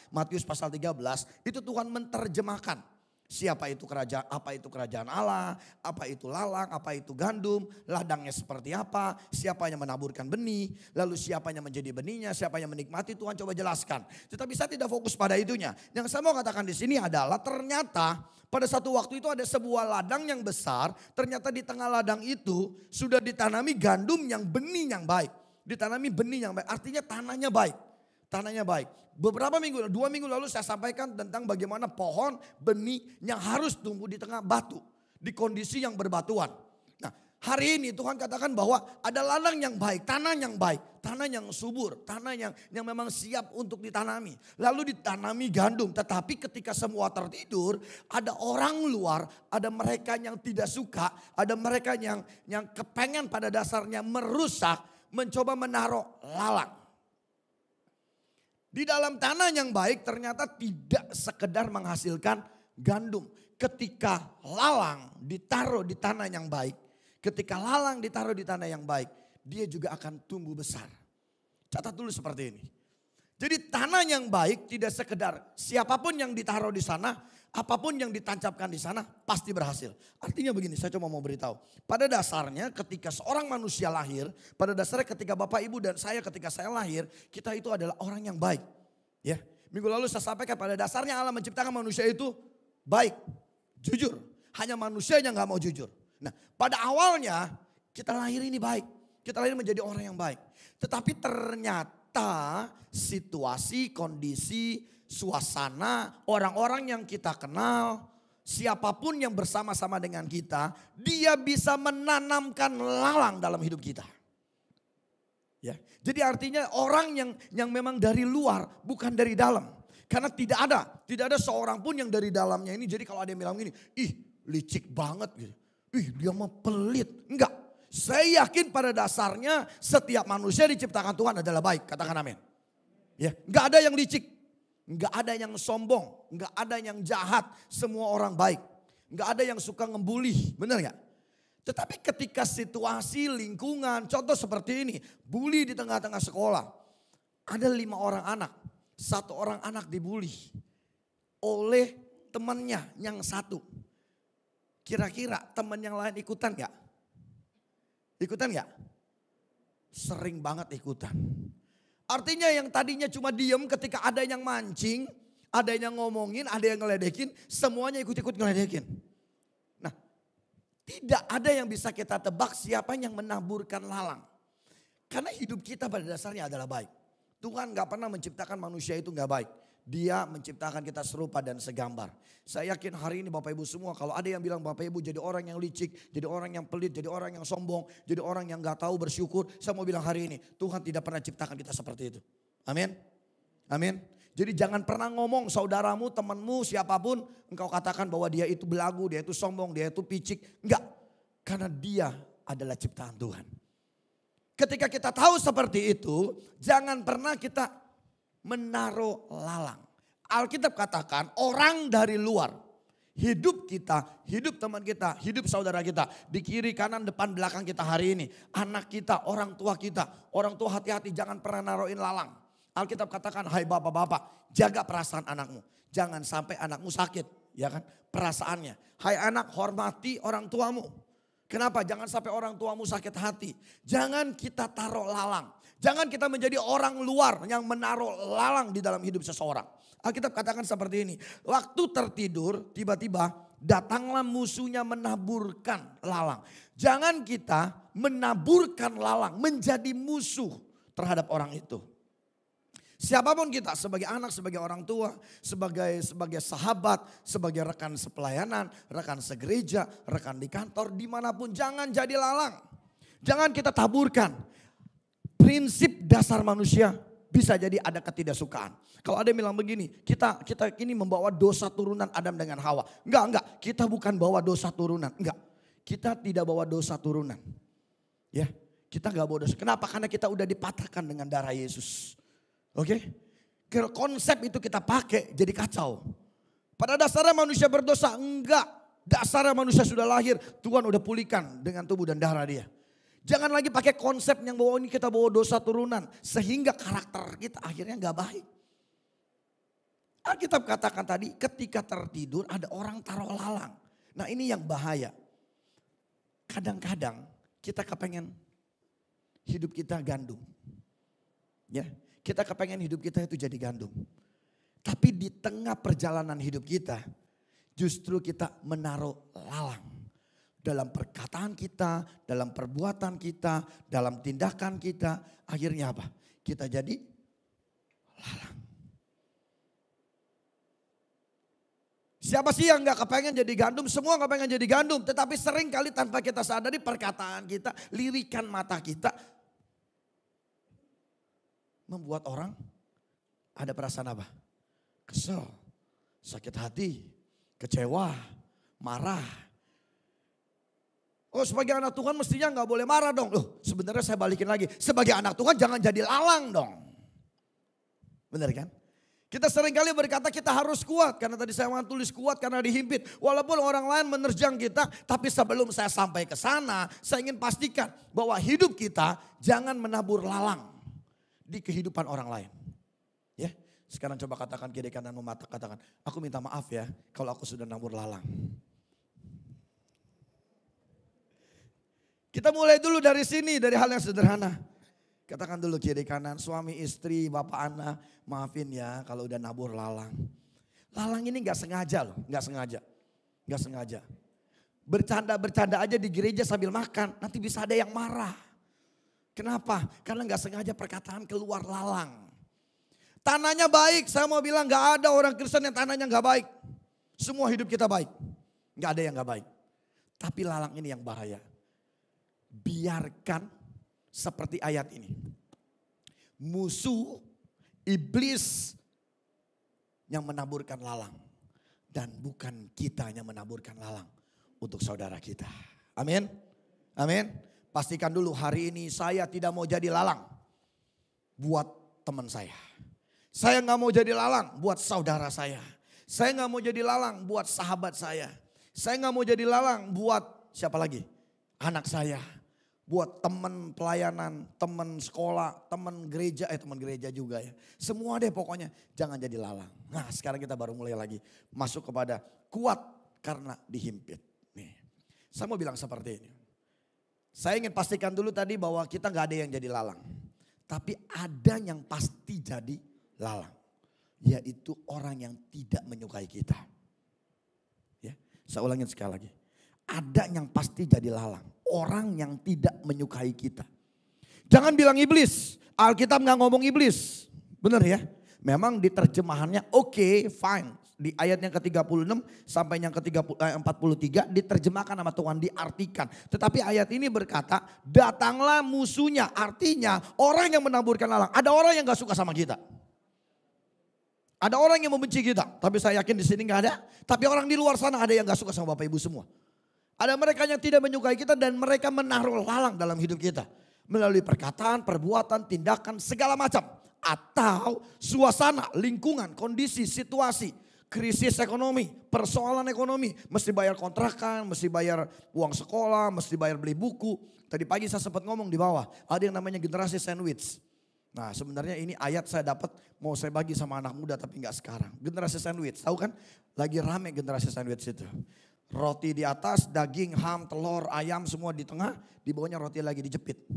Matius pasal 13, itu Tuhan menerjemahkan. Siapa itu kerajaan, apa itu kerajaan Allah, apa itu lalang, apa itu gandum, ladangnya seperti apa, siapa yang menaburkan benih, lalu siapa yang menjadi benihnya, siapa yang menikmati, Tuhan coba jelaskan. Tetapi saya tidak fokus pada itunya. Yang saya mau katakan di sini adalah ternyata pada satu waktu itu ada sebuah ladang yang besar, ternyata di tengah ladang itu sudah ditanami gandum yang benih yang baik. Ditanami benih yang baik, artinya tanahnya baik. Tanahnya baik. Beberapa minggu, 2 minggu lalu saya sampaikan tentang bagaimana pohon benih yang harus tumbuh di tengah batu. Di kondisi yang berbatuan. Nah hari ini Tuhan katakan bahwa ada ladang yang baik, tanah yang baik. Tanah yang subur, tanah yang memang siap untuk ditanami. Lalu ditanami gandum, tetapi ketika semua tertidur ada orang luar, ada mereka yang tidak suka, ada mereka yang kepengen pada dasarnya merusak, mencoba menaruh lalang. Di dalam tanah yang baik ternyata tidak sekedar menghasilkan gandum. Ketika lalang ditaruh di tanah yang baik, ketika lalang ditaruh di tanah yang baik, dia juga akan tumbuh besar. Catat dulu seperti ini. Jadi tanah yang baik tidak sekedar siapapun yang ditaruh di sana, apapun yang ditancapkan di sana pasti berhasil. Artinya begini, saya cuma mau beritahu. Pada dasarnya ketika seorang manusia lahir, pada dasarnya ketika Bapak Ibu dan saya ketika saya lahir, kita itu adalah orang yang baik. Ya, minggu lalu saya sampaikan pada dasarnya Allah menciptakan manusia itu baik, jujur. Hanya manusia yang gak mau jujur. Nah pada awalnya kita lahir ini baik, kita lahir menjadi orang yang baik. Tetapi ternyata situasi, kondisi, suasana, orang-orang yang kita kenal, siapapun yang bersama-sama dengan kita, dia bisa menanamkan lalang dalam hidup kita. Ya, jadi artinya orang yang memang dari luar, bukan dari dalam. Karena tidak ada seorang pun yang dari dalamnya ini. Jadi kalau ada yang bilang gini, ih licik banget gitu. Ih dia mah pelit. Enggak, saya yakin pada dasarnya setiap manusia diciptakan Tuhan adalah baik. Katakan amin. Ya, enggak ada yang licik. Enggak ada yang sombong, enggak ada yang jahat, semua orang baik. Enggak ada yang suka ngebully, benar enggak? Tetapi ketika situasi, lingkungan, contoh seperti ini, bully di tengah-tengah sekolah. Ada 5 orang anak, 1 orang anak dibully oleh temannya yang satu. Kira-kira teman yang lain ikutan enggak? Ikutan enggak? Sering banget ikutan. Artinya yang tadinya cuma diem ketika ada yang mancing, ada yang ngomongin, ada yang ngeledekin, semuanya ikut-ikut ngeledekin. Nah, tidak ada yang bisa kita tebak siapa yang menaburkan lalang. Karena hidup kita pada dasarnya adalah baik. Tuhan gak pernah menciptakan manusia itu gak baik. Dia menciptakan kita serupa dan segambar. Saya yakin hari ini Bapak Ibu semua, kalau ada yang bilang Bapak Ibu jadi orang yang licik, jadi orang yang pelit, jadi orang yang sombong, jadi orang yang gak tahu bersyukur. Saya mau bilang hari ini, Tuhan tidak pernah ciptakan kita seperti itu. Amin. Amin. Jadi jangan pernah ngomong saudaramu, temanmu, siapapun, engkau katakan bahwa dia itu belagu, dia itu sombong, dia itu picik. Enggak, karena dia adalah ciptaan Tuhan. Ketika kita tahu seperti itu, jangan pernah kita menaruh lalang. Alkitab katakan orang dari luar hidup kita, hidup teman kita, hidup saudara kita. Di kiri, kanan, depan, belakang kita hari ini. Anak kita, orang tua kita. Orang tua hati-hati jangan pernah naruhin lalang. Alkitab katakan, hai bapak-bapak, jaga perasaan anakmu. Jangan sampai anakmu sakit, ya kan? Perasaannya. Hai anak, hormati orang tuamu. Kenapa? Jangan sampai orang tuamu sakit hati. Jangan kita taruh lalang. Jangan kita menjadi orang luar yang menaruh lalang di dalam hidup seseorang. Alkitab katakan seperti ini. Waktu tertidur tiba-tiba datanglah musuhnya menaburkan lalang. Jangan kita menaburkan lalang menjadi musuh terhadap orang itu. Siapapun kita sebagai anak, sebagai orang tua, sebagai sahabat, sebagai rekan sepelayanan, rekan segereja, rekan di kantor, dimanapun jangan jadi lalang. Jangan kita taburkan. Prinsip dasar manusia bisa jadi ada ketidaksukaan. Kalau ada yang bilang begini, kita ini membawa dosa turunan Adam dengan Hawa. Enggak, kita bukan bawa dosa turunan. Enggak, kita tidak bawa dosa turunan. Ya, kita enggak bawa dosa. Kenapa? Karena kita udah dipatahkan dengan darah Yesus. Oke? Konsep itu kita pakai jadi kacau. Pada dasarnya manusia berdosa, enggak. Dasarnya manusia sudah lahir, Tuhan udah pulihkan dengan tubuh dan darah dia. Jangan lagi pakai konsep yang bahwa ini kita bawa dosa turunan. Sehingga karakter kita akhirnya gak baik. Alkitab katakan tadi ketika tertidur ada orang taruh lalang. Nah ini yang bahaya. Kadang-kadang kita kepengen hidup kita gandum. Ya, kita kepengen hidup kita itu jadi gandum. Tapi di tengah perjalanan hidup kita justru kita menaruh lalang. Dalam perkataan kita, dalam perbuatan kita, dalam tindakan kita. Akhirnya apa? Kita jadi lalang. Siapa sih yang gak kepengen jadi gandum? Semua gak pengen jadi gandum. Tetapi sering kali tanpa kita sadari perkataan kita, lirikan mata kita. Membuat orang ada perasaan apa? Kesel, sakit hati, kecewa, marah. Oh sebagai anak Tuhan mestinya gak boleh marah dong. Loh sebenarnya saya balikin lagi. Sebagai anak Tuhan jangan jadi lalang dong. Benar kan? Kita seringkali berkata kita harus kuat. Karena tadi saya mau tulis kuat karena dihimpit. Walaupun orang lain menerjang kita. Tapi sebelum saya sampai ke sana. Saya ingin pastikan bahwa hidup kita jangan menabur lalang di kehidupan orang lain. Ya, sekarang coba katakan kiri kananmu, katakan, aku minta maaf ya kalau aku sudah nabur lalang. Kita mulai dulu dari sini, dari hal yang sederhana. Katakan dulu kiri kanan, suami istri, bapak anak, maafin ya kalau udah nabur lalang. Lalang ini gak sengaja loh, gak sengaja. Bercanda aja di gereja sambil makan, nanti bisa ada yang marah. Kenapa? Karena gak sengaja perkataan keluar lalang. Tanahnya baik, saya mau bilang gak ada orang Kristen yang tanahnya gak baik. Semua hidup kita baik, gak ada yang gak baik. Tapi lalang ini yang bahaya. Biarkan seperti ayat ini. Musuh, iblis yang menaburkan lalang. Dan bukan kita yang menaburkan lalang untuk saudara kita. Amin. Amin. Pastikan dulu hari ini saya tidak mau jadi lalang buat teman saya. Saya gak mau jadi lalang buat saudara saya. Saya gak mau jadi lalang buat sahabat saya. Saya gak mau jadi lalang buat siapa lagi? Anak saya. Buat teman pelayanan, teman sekolah, teman gereja juga ya. Semua deh pokoknya jangan jadi lalang. Nah sekarang kita baru mulai lagi masuk kepada kuat karena dihimpit. Nih, saya mau bilang seperti ini. Saya ingin pastikan dulu tadi bahwa kita gak ada yang jadi lalang. Tapi ada yang pasti jadi lalang. Yaitu orang yang tidak menyukai kita. Ya, saya ulangin sekali lagi. Ada yang pasti jadi lalang. Orang yang tidak menyukai kita. Jangan bilang iblis. Alkitab gak ngomong iblis. Benar ya? Memang di terjemahannya oke, fine. Di ayat yang ke-36 sampai yang ke-43 diterjemahkan sama Tuhan, diartikan. Tetapi ayat ini berkata, datanglah musuhnya. Artinya orang yang menaburkan lalang. Ada orang yang gak suka sama kita. Ada orang yang membenci kita. Tapi saya yakin di sini gak ada. Tapi orang di luar sana ada yang gak suka sama Bapak Ibu semua. Ada mereka yang tidak menyukai kita dan mereka menaruh lalang dalam hidup kita. Melalui perkataan, perbuatan, tindakan, segala macam. Atau suasana, lingkungan, kondisi, situasi. krisis ekonomi, persoalan ekonomi. Mesti bayar kontrakan, mesti bayar uang sekolah, mesti bayar beli buku. Tadi pagi saya sempat ngomong di bawah, ada yang namanya generasi sandwich. Nah sebenarnya ini ayat saya dapat mau saya bagi sama anak muda tapi nggak sekarang. Generasi sandwich, tahu kan? Lagi rame generasi sandwich itu. Roti di atas, daging, ham, telur, ayam semua di tengah, di bawahnya roti lagi dijepit.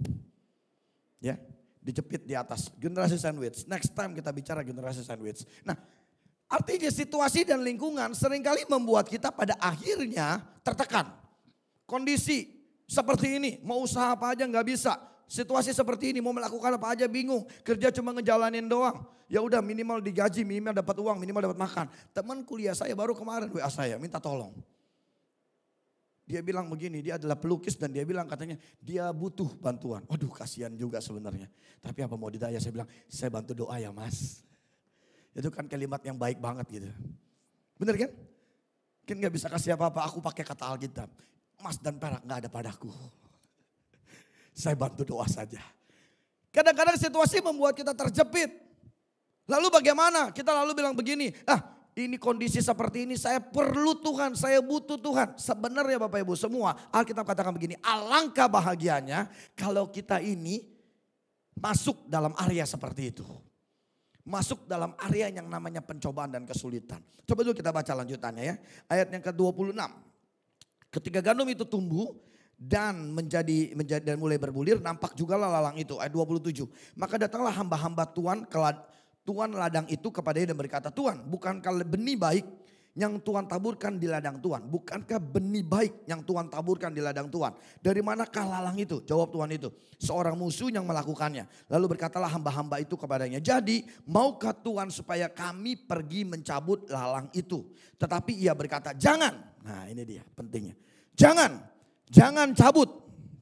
Ya, dijepit di atas. Generasi sandwich. Next time kita bicara generasi sandwich. Nah, artinya situasi dan lingkungan seringkali membuat kita pada akhirnya tertekan. Kondisi seperti ini, mau usaha apa aja nggak bisa. Situasi seperti ini, mau melakukan apa aja bingung. Kerja cuma ngejalanin doang. Ya udah minimal digaji, minimal dapat uang, minimal dapat makan. Teman kuliah saya baru kemarin WA saya minta tolong. Dia bilang begini, dia adalah pelukis dan dia bilang katanya dia butuh bantuan. Waduh kasihan juga sebenarnya. Tapi apa mau didaya, saya bilang saya bantu doa ya mas. Itu kan kalimat yang baik banget gitu. Bener kan? Kan gak bisa kasih apa-apa, aku pakai kata Alkitab. Emas dan perak gak ada padaku. Saya bantu doa saja. Kadang-kadang situasi membuat kita terjepit. Lalu bagaimana? Kita lalu bilang begini, ini kondisi seperti ini saya perlu Tuhan, saya butuh Tuhan. Sebenarnya Bapak Ibu semua, Alkitab katakan begini, alangkah bahagianya kalau kita ini masuk dalam area seperti itu. Masuk dalam area yang namanya pencobaan dan kesulitan. Coba dulu kita baca lanjutannya ya. Ayat yang ke-26. Ketika gandum itu tumbuh dan menjadi dan mulai berbulir, nampak juga lalang itu. Ayat 27. Maka datanglah hamba-hamba Tuan ladang itu kepadanya dan berkata, Tuan, bukankah benih baik yang Tuhan taburkan di ladang Tuhan? Bukankah benih baik yang Tuhan taburkan di ladang Tuhan? Dari manakah lalang itu? Jawab Tuhan itu, seorang musuh yang melakukannya. Lalu berkatalah hamba-hamba itu kepadanya, jadi maukah Tuhan supaya kami pergi mencabut lalang itu? Tetapi ia berkata, jangan. Nah ini dia pentingnya. Jangan cabut.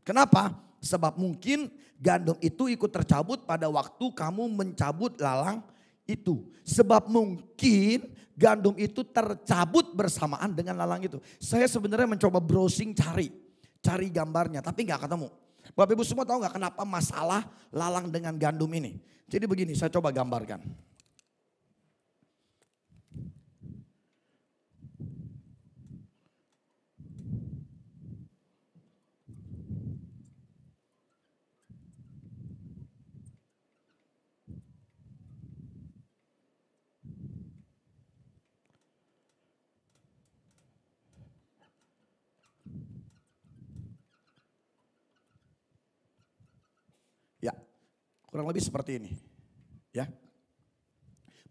Kenapa? Sebab mungkin gandum itu ikut tercabut pada waktu kamu mencabut lalang itu. Sebab mungkin gandum itu tercabut bersamaan dengan lalang itu. Saya sebenarnya mencoba browsing cari gambarnya tapi gak ketemu. Bapak Ibu semua tahu gak kenapa masalah lalang dengan gandum ini? Jadi begini, saya coba gambarkan. Ya, kurang lebih seperti ini. Ya.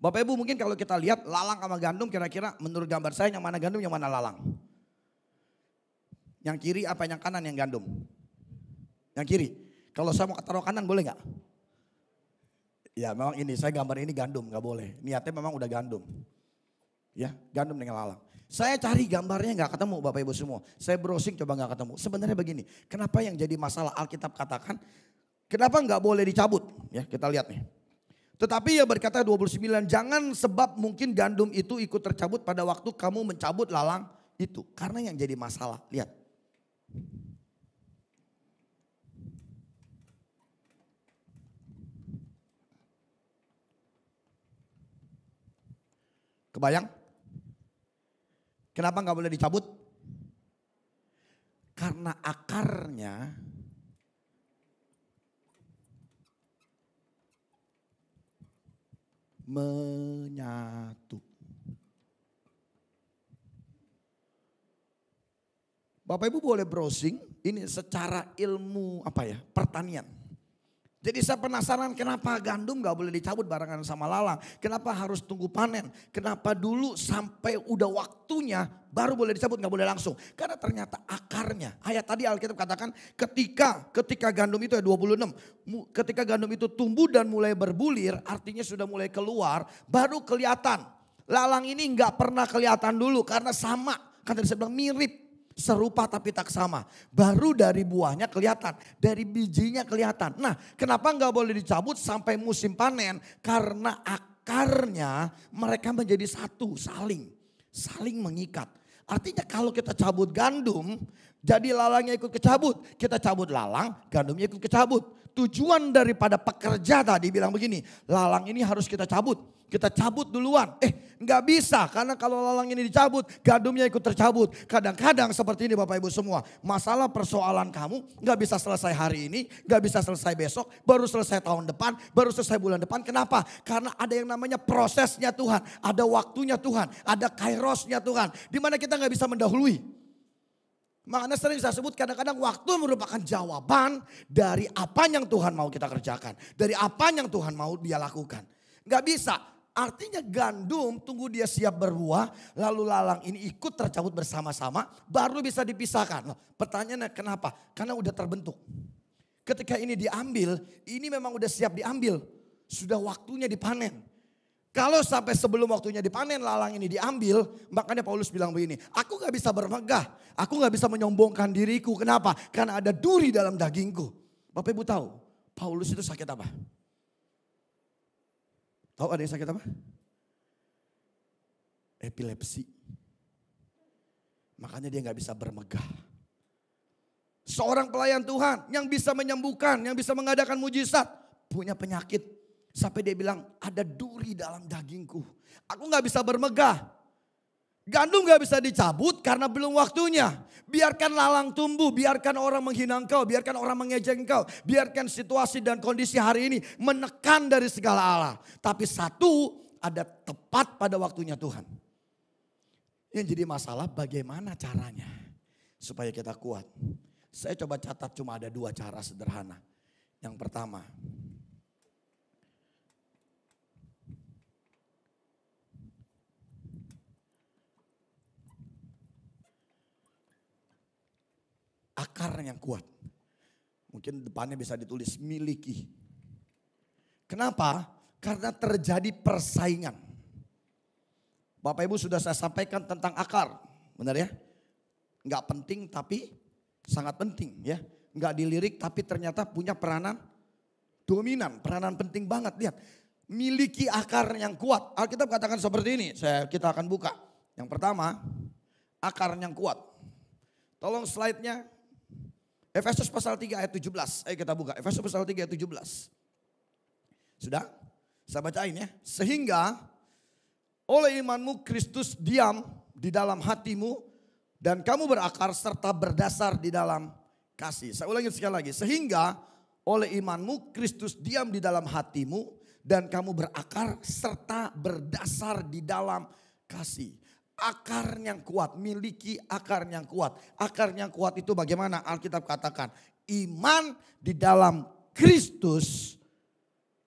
Bapak Ibu mungkin kalau kita lihat lalang sama gandum kira-kira menurut gambar saya yang mana gandum yang mana lalang? Yang kiri apa yang kanan yang gandum? Yang kiri. Kalau saya mau taruh kanan boleh nggak? Ya memang ini saya gambar ini gandum nggak boleh. Niatnya memang udah gandum. Ya gandum dengan lalang. Saya cari gambarnya nggak ketemu Bapak Ibu semua. Saya browsing coba nggak ketemu. Sebenarnya begini, kenapa yang jadi masalah Alkitab katakan kenapa nggak boleh dicabut? Ya kita lihat nih. Tetapi ia berkata 29, jangan sebab mungkin gandum itu ikut tercabut pada waktu kamu mencabut lalang itu. Karena yang jadi masalah, lihat. Kebayang? Kenapa nggak boleh dicabut? Karena akarnya menyatu. Bapak Ibu boleh browsing ini secara ilmu pertanian. Jadi saya penasaran kenapa gandum gak boleh dicabut barengan sama lalang. Kenapa harus tunggu panen. Kenapa dulu sampai udah waktunya baru boleh dicabut gak boleh langsung. Karena ternyata akarnya. Ayat tadi Alkitab katakan ketika gandum itu 26. Ketika gandum itu tumbuh dan mulai berbulir artinya sudah mulai keluar. Baru kelihatan. Lalang ini gak pernah kelihatan dulu karena sama. Kan tadi saya bilang mirip. Serupa tapi tak sama. Baru dari buahnya kelihatan. Dari bijinya kelihatan. Nah kenapa nggak boleh dicabut sampai musim panen? Karena akarnya mereka menjadi satu. Saling mengikat. Artinya kalau kita cabut gandum Jadi lalangnya ikut kecabut. Kita cabut lalang, gandumnya ikut kecabut. Tujuan daripada pekerja tadi bilang begini, lalang ini harus kita cabut. Kita cabut duluan. Nggak bisa karena kalau lalang ini dicabut, gandumnya ikut tercabut. Kadang-kadang seperti ini Bapak Ibu semua. Masalah persoalan kamu nggak bisa selesai hari ini, nggak bisa selesai besok, baru selesai tahun depan, baru selesai bulan depan. Kenapa? Karena ada yang namanya prosesnya Tuhan, ada waktunya Tuhan, ada kairosnya Tuhan. Dimana kita nggak bisa mendahului. Makanya sering saya sebut kadang-kadang waktu merupakan jawaban dari apa yang Tuhan mau kita kerjakan. Dari apa yang Tuhan mau dia lakukan. Gak bisa. Artinya gandum tunggu dia siap berbuah. Lalu lalang ini ikut tercabut bersama-sama. Baru bisa dipisahkan. Pertanyaannya kenapa? Karena udah terbentuk. Ketika ini diambil, ini memang udah siap diambil. Sudah waktunya dipanen. Kalau sampai sebelum waktunya dipanen lalang ini diambil, makanya Paulus bilang begini, aku gak bisa bermegah, aku gak bisa menyombongkan diriku. Kenapa? Karena ada duri dalam dagingku. Bapak Ibu tahu, Paulus itu sakit apa? Tahu ada yang sakit apa? Epilepsi. Makanya dia gak bisa bermegah. Seorang pelayan Tuhan yang bisa menyembuhkan, yang bisa mengadakan mujizat, punya penyakit. Sampai dia bilang ada duri dalam dagingku. Aku gak bisa bermegah. Gandum gak bisa dicabut karena belum waktunya. Biarkan lalang tumbuh, biarkan orang menghina engkau, biarkan orang mengejek engkau. Biarkan situasi dan kondisi hari ini menekan dari segala arah. Tapi satu ada tepat pada waktunya Tuhan. Yang jadi masalah bagaimana caranya supaya kita kuat. Saya coba catat cuma ada 2 cara sederhana. Yang pertama, akar yang kuat. Mungkin depannya bisa ditulis miliki. Kenapa? Karena terjadi persaingan. Bapak Ibu sudah saya sampaikan tentang akar. Benar ya? Enggak penting tapi sangat penting ya. Enggak dilirik tapi ternyata punya peranan dominan. Peranan penting banget. Lihat. Miliki akar yang kuat. Alkitab katakan seperti ini. Kita akan buka. Yang pertama, akar yang kuat. Tolong slide-nya. Efesus pasal 3 ayat 17. Ayo kita buka. Efesus pasal 3 ayat 17. Sudah? Saya bacain ya. Sehingga oleh imanmu Kristus diam di dalam hatimu. Dan kamu berakar serta berdasar di dalam kasih. Saya ulangi sekali lagi. Sehingga oleh imanmu Kristus diam di dalam hatimu. Dan kamu berakar serta berdasar di dalam kasih. Akar yang kuat, miliki akar yang kuat. Akar yang kuat itu bagaimana? Alkitab katakan iman di dalam Kristus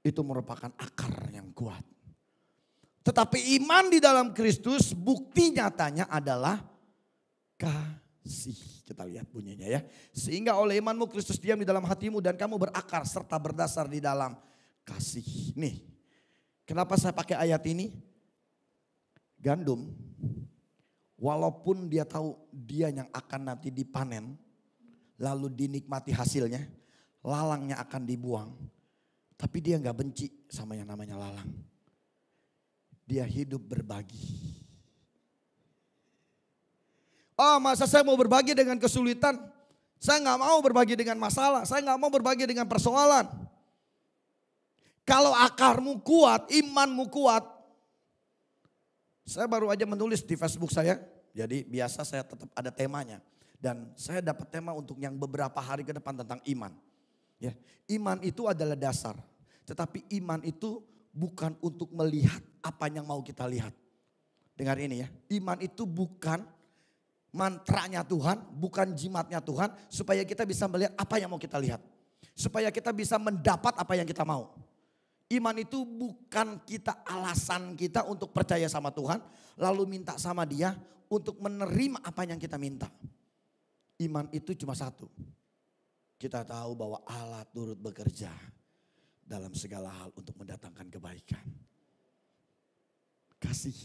itu merupakan akar yang kuat. Tetapi iman di dalam Kristus bukti nyatanya adalah kasih. Kita lihat bunyinya ya. Sehingga oleh imanmu Kristus diam di dalam hatimu dan kamu berakar serta berdasar di dalam kasih. Nih, kenapa saya pakai ayat ini? Gandum, walaupun dia tahu dia yang akan nanti dipanen, lalu dinikmati hasilnya, lalangnya akan dibuang. Tapi dia gak benci sama yang namanya lalang. Dia hidup berbagi. Oh masa saya mau berbagi dengan kesulitan? Saya gak mau berbagi dengan masalah, saya gak mau berbagi dengan persoalan. Kalau akarmu kuat, imanmu kuat. Saya baru aja menulis di Facebook saya, jadi biasa saya tetap ada temanya. Dan saya dapat tema untuk yang beberapa hari ke depan tentang iman. Ya, iman itu adalah dasar, tetapi iman itu bukan untuk melihat apa yang mau kita lihat. Dengar ini ya, iman itu bukan mantranya Tuhan, bukan jimatnya Tuhan, supaya kita bisa melihat apa yang mau kita lihat. Supaya kita bisa mendapat apa yang kita mau. Iman itu bukan kita alasan kita untuk percaya sama Tuhan, lalu minta sama Dia untuk menerima apa yang kita minta. Iman itu cuma satu. Kita tahu bahwa Allah turut bekerja dalam segala hal untuk mendatangkan kebaikan. Kasih.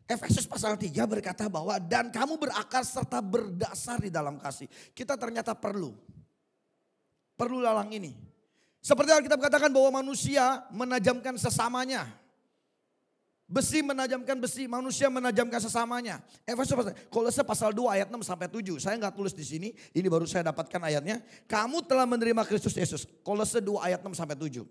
Efesus pasal 3 berkata bahwa dan kamu berakar serta berdasar di dalam kasih. Kita ternyata perlu lalang ini. Seperti Alkitab katakan bahwa manusia menajamkan sesamanya. Besi menajamkan besi, manusia menajamkan sesamanya. Kolose pasal 2 ayat 6 sampai 7. Saya nggak tulis di sini, ini baru saya dapatkan ayatnya. Kamu telah menerima Kristus Yesus. Kolose 2 ayat 6 sampai 7.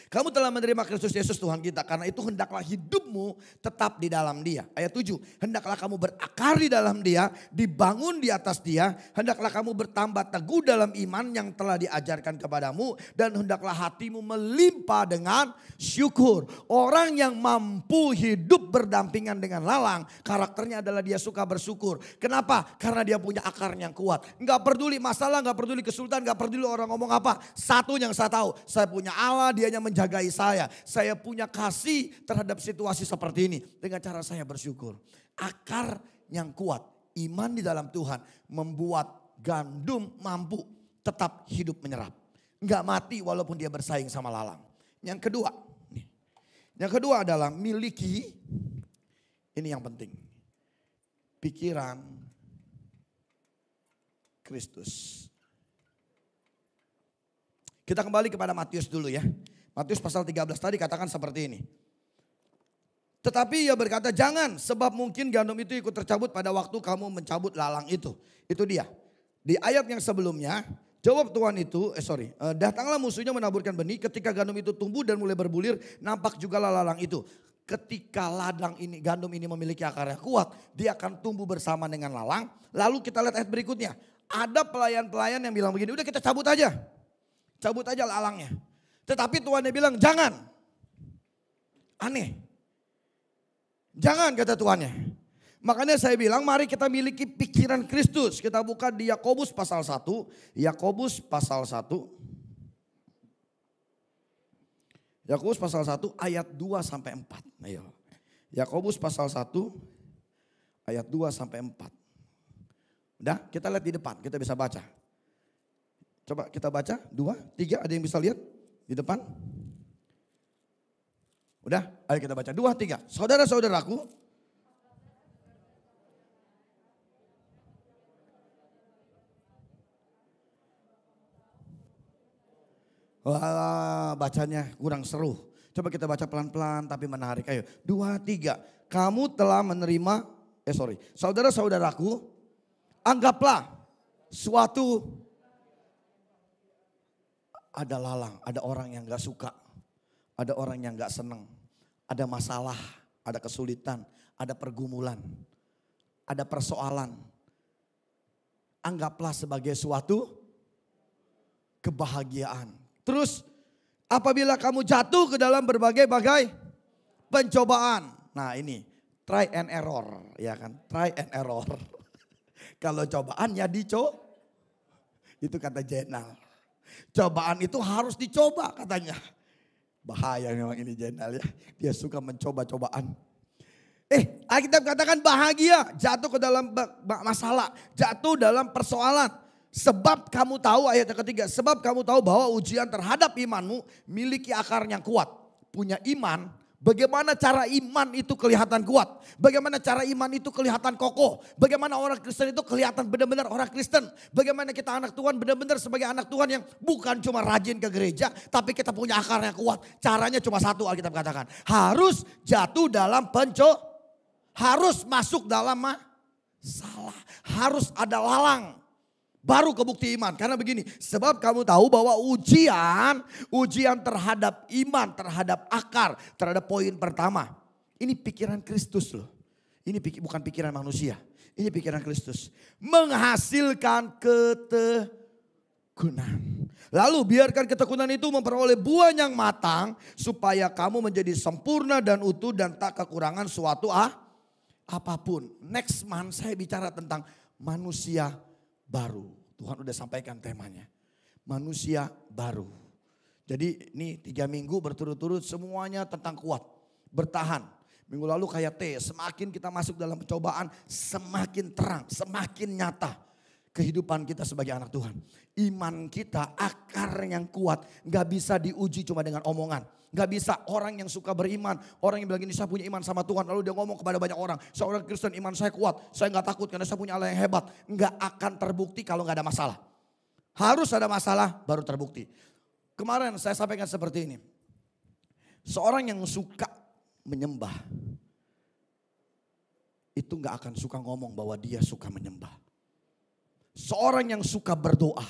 Kamu telah menerima Kristus Yesus Tuhan kita. Karena itu hendaklah hidupmu tetap di dalam Dia. Ayat 7. Hendaklah kamu berakar di dalam Dia. Dibangun di atas Dia. Hendaklah kamu bertambah teguh dalam iman yang telah diajarkan kepadamu. Dan hendaklah hatimu melimpah dengan syukur. Orang yang mampu hidup berdampingan dengan lalang. Karakternya adalah dia suka bersyukur. Kenapa? Karena dia punya akar yang kuat. Enggak peduli masalah, enggak peduli kesulitan, enggak peduli orang ngomong apa. Satu yang saya tahu, saya punya Allah, Dia yang menjagai saya. Saya punya kasih terhadap situasi seperti ini. Dengan cara saya bersyukur. Akar yang kuat, iman di dalam Tuhan membuat gandum mampu tetap hidup menyerap. Enggak mati walaupun dia bersaing sama lalang. Yang kedua adalah miliki, ini yang penting, pikiran Kristus. Kita kembali kepada Matius dulu ya. Matius pasal 13 tadi katakan seperti ini. Tetapi ia berkata, jangan, sebab mungkin gandum itu ikut tercabut pada waktu kamu mencabut lalang itu. Itu dia. Di ayat yang sebelumnya, jawab Tuhan itu, datanglah musuhnya menaburkan benih, ketika gandum itu tumbuh dan mulai berbulir, nampak jugalah lalang itu. Ketika gandum ini memiliki akar yang kuat, dia akan tumbuh bersama dengan lalang. Lalu kita lihat ayat berikutnya. Ada pelayan-pelayan yang bilang begini, udah kita cabut aja. Cabut aja lalangnya. Tetapi Tuhannya bilang jangan. Aneh. Jangan kata Tuhannya. Makanya saya bilang mari kita miliki pikiran Kristus. Kita buka di Yakobus pasal 1. Yakobus pasal 1. Yakobus pasal 1 ayat 2 sampai 4. Ayo. Yakobus pasal 1 ayat 2 sampai 4. Udah, kita lihat di depan, kita bisa baca. Coba kita baca, 2, 3, ada yang bisa lihat di depan? Udah, ayo kita baca, 2, 3. Saudara-saudaraku, wah, bacanya kurang seru. Coba kita baca pelan-pelan tapi menarik. Ayo, 2, 3. Kamu telah menerima, saudara-saudaraku, anggaplah suatu, ada lalang, ada orang yang gak suka, ada orang yang gak seneng, ada masalah, ada kesulitan, ada pergumulan, ada persoalan. Anggaplah sebagai suatu kebahagiaan. Terus apabila kamu jatuh ke dalam berbagai-bagai pencobaan. Nah ini try and error, ya kan? Try and error. Kalau cobaan ya itu kata Jenal. Cobaan itu harus dicoba katanya. Bahaya memang ini Jenal ya. Dia suka mencoba cobaan. Alkitab katakan bahagia. Jatuh ke dalam masalah. Jatuh dalam persoalan. Sebab kamu tahu ayat yang ketiga. Sebab kamu tahu bahwa ujian terhadap imanmu miliki akar yang kuat. Punya iman. Bagaimana cara iman itu kelihatan kuat. Bagaimana cara iman itu kelihatan kokoh. Bagaimana orang Kristen itu kelihatan benar-benar orang Kristen. Bagaimana kita anak Tuhan benar-benar sebagai anak Tuhan yang bukan cuma rajin ke gereja. Tapi kita punya akar yang kuat. Caranya cuma satu Alkitab katakan. Harus jatuh dalam harus masuk dalam masalah. Harus ada lalang. Baru kebukti iman. Karena begini, sebab kamu tahu bahwa ujian terhadap iman, terhadap akar, terhadap poin pertama. Ini pikiran Kristus loh. Ini bukan pikiran manusia. Ini pikiran Kristus. Menghasilkan ketekunan. Lalu biarkan ketekunan itu memperoleh buah yang matang. Supaya kamu menjadi sempurna dan utuh dan tak kekurangan suatu apapun. Next month saya bicara tentang manusia baru. Tuhan udah sampaikan temanya. Manusia baru. Jadi ini 3 minggu berturut-turut semuanya tentang kuat. Bertahan. Minggu lalu kayak semakin kita masuk dalam pencobaan semakin terang, semakin nyata kehidupan kita sebagai anak Tuhan. Iman kita akar yang kuat gak bisa diuji cuma dengan omongan. Gak bisa orang yang suka beriman, orang yang bilang ini saya punya iman sama Tuhan. Lalu dia ngomong kepada banyak orang, seorang Kristen iman saya kuat, saya gak takut karena saya punya Allah yang hebat. Gak akan terbukti kalau gak ada masalah. Harus ada masalah baru terbukti. Kemarin saya sampaikan seperti ini. Seorang yang suka menyembah itu gak akan suka ngomong bahwa dia suka menyembah. Seorang yang suka berdoa,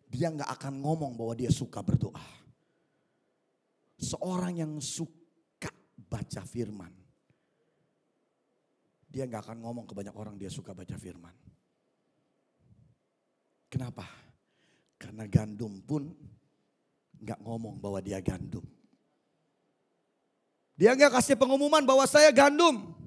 dia gak akan ngomong bahwa dia suka berdoa. Seorang yang suka baca firman, dia gak akan ngomong ke banyak orang dia suka baca firman. Kenapa? Karena gandum pun gak ngomong bahwa dia gandum. Dia gak kasih pengumuman bahwa saya gandum.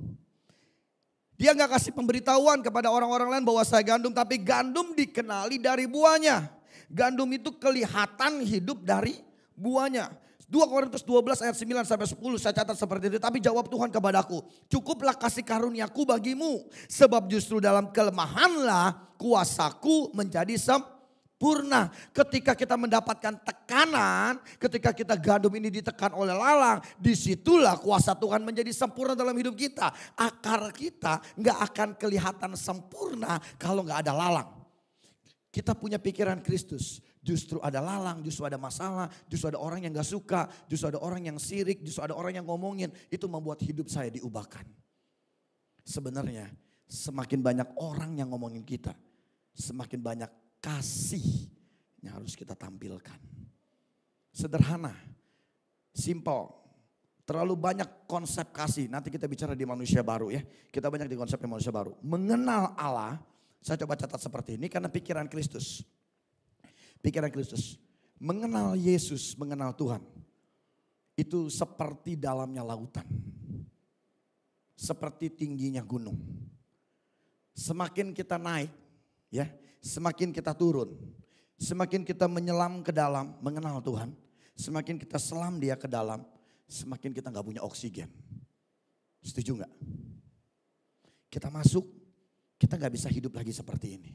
Dia gak kasih pemberitahuan kepada orang-orang lain bahwa saya gandum. Tapi gandum dikenali dari buahnya. Gandum itu kelihatan hidup dari buahnya. 2 Korintus 12 ayat 9 sampai 10 saya catat seperti itu. Tapi jawab Tuhan kepadaku, cukuplah kasih karuniaku bagimu. Sebab justru dalam kelemahanlah kuasaku menjadi sempurna. Ketika kita mendapatkan tekanan, ketika kita gandum ini ditekan oleh lalang, disitulah kuasa Tuhan menjadi sempurna dalam hidup kita. Akar kita gak akan kelihatan sempurna kalau gak ada lalang. Kita punya pikiran Kristus, justru ada lalang, justru ada masalah, justru ada orang yang gak suka, justru ada orang yang sirik, justru ada orang yang ngomongin. Itu membuat hidup saya diubahkan. Sebenarnya semakin banyak orang yang ngomongin kita, semakin banyak kasih yang harus kita tampilkan. Sederhana, simple, terlalu banyak konsep kasih. Nanti kita bicara di manusia baru ya. Kita banyak di konsep manusia baru. Mengenal Allah, saya coba catat seperti ini karena pikiran Kristus. Pikiran Kristus. Mengenal Yesus, mengenal Tuhan. Itu seperti dalamnya lautan. Seperti tingginya gunung. Semakin kita naik, ya, semakin kita turun. Semakin kita menyelam ke dalam, mengenal Tuhan. Semakin kita selam dia ke dalam, semakin kita gak punya oksigen. Setuju gak? Kita masuk, kita gak bisa hidup lagi seperti ini.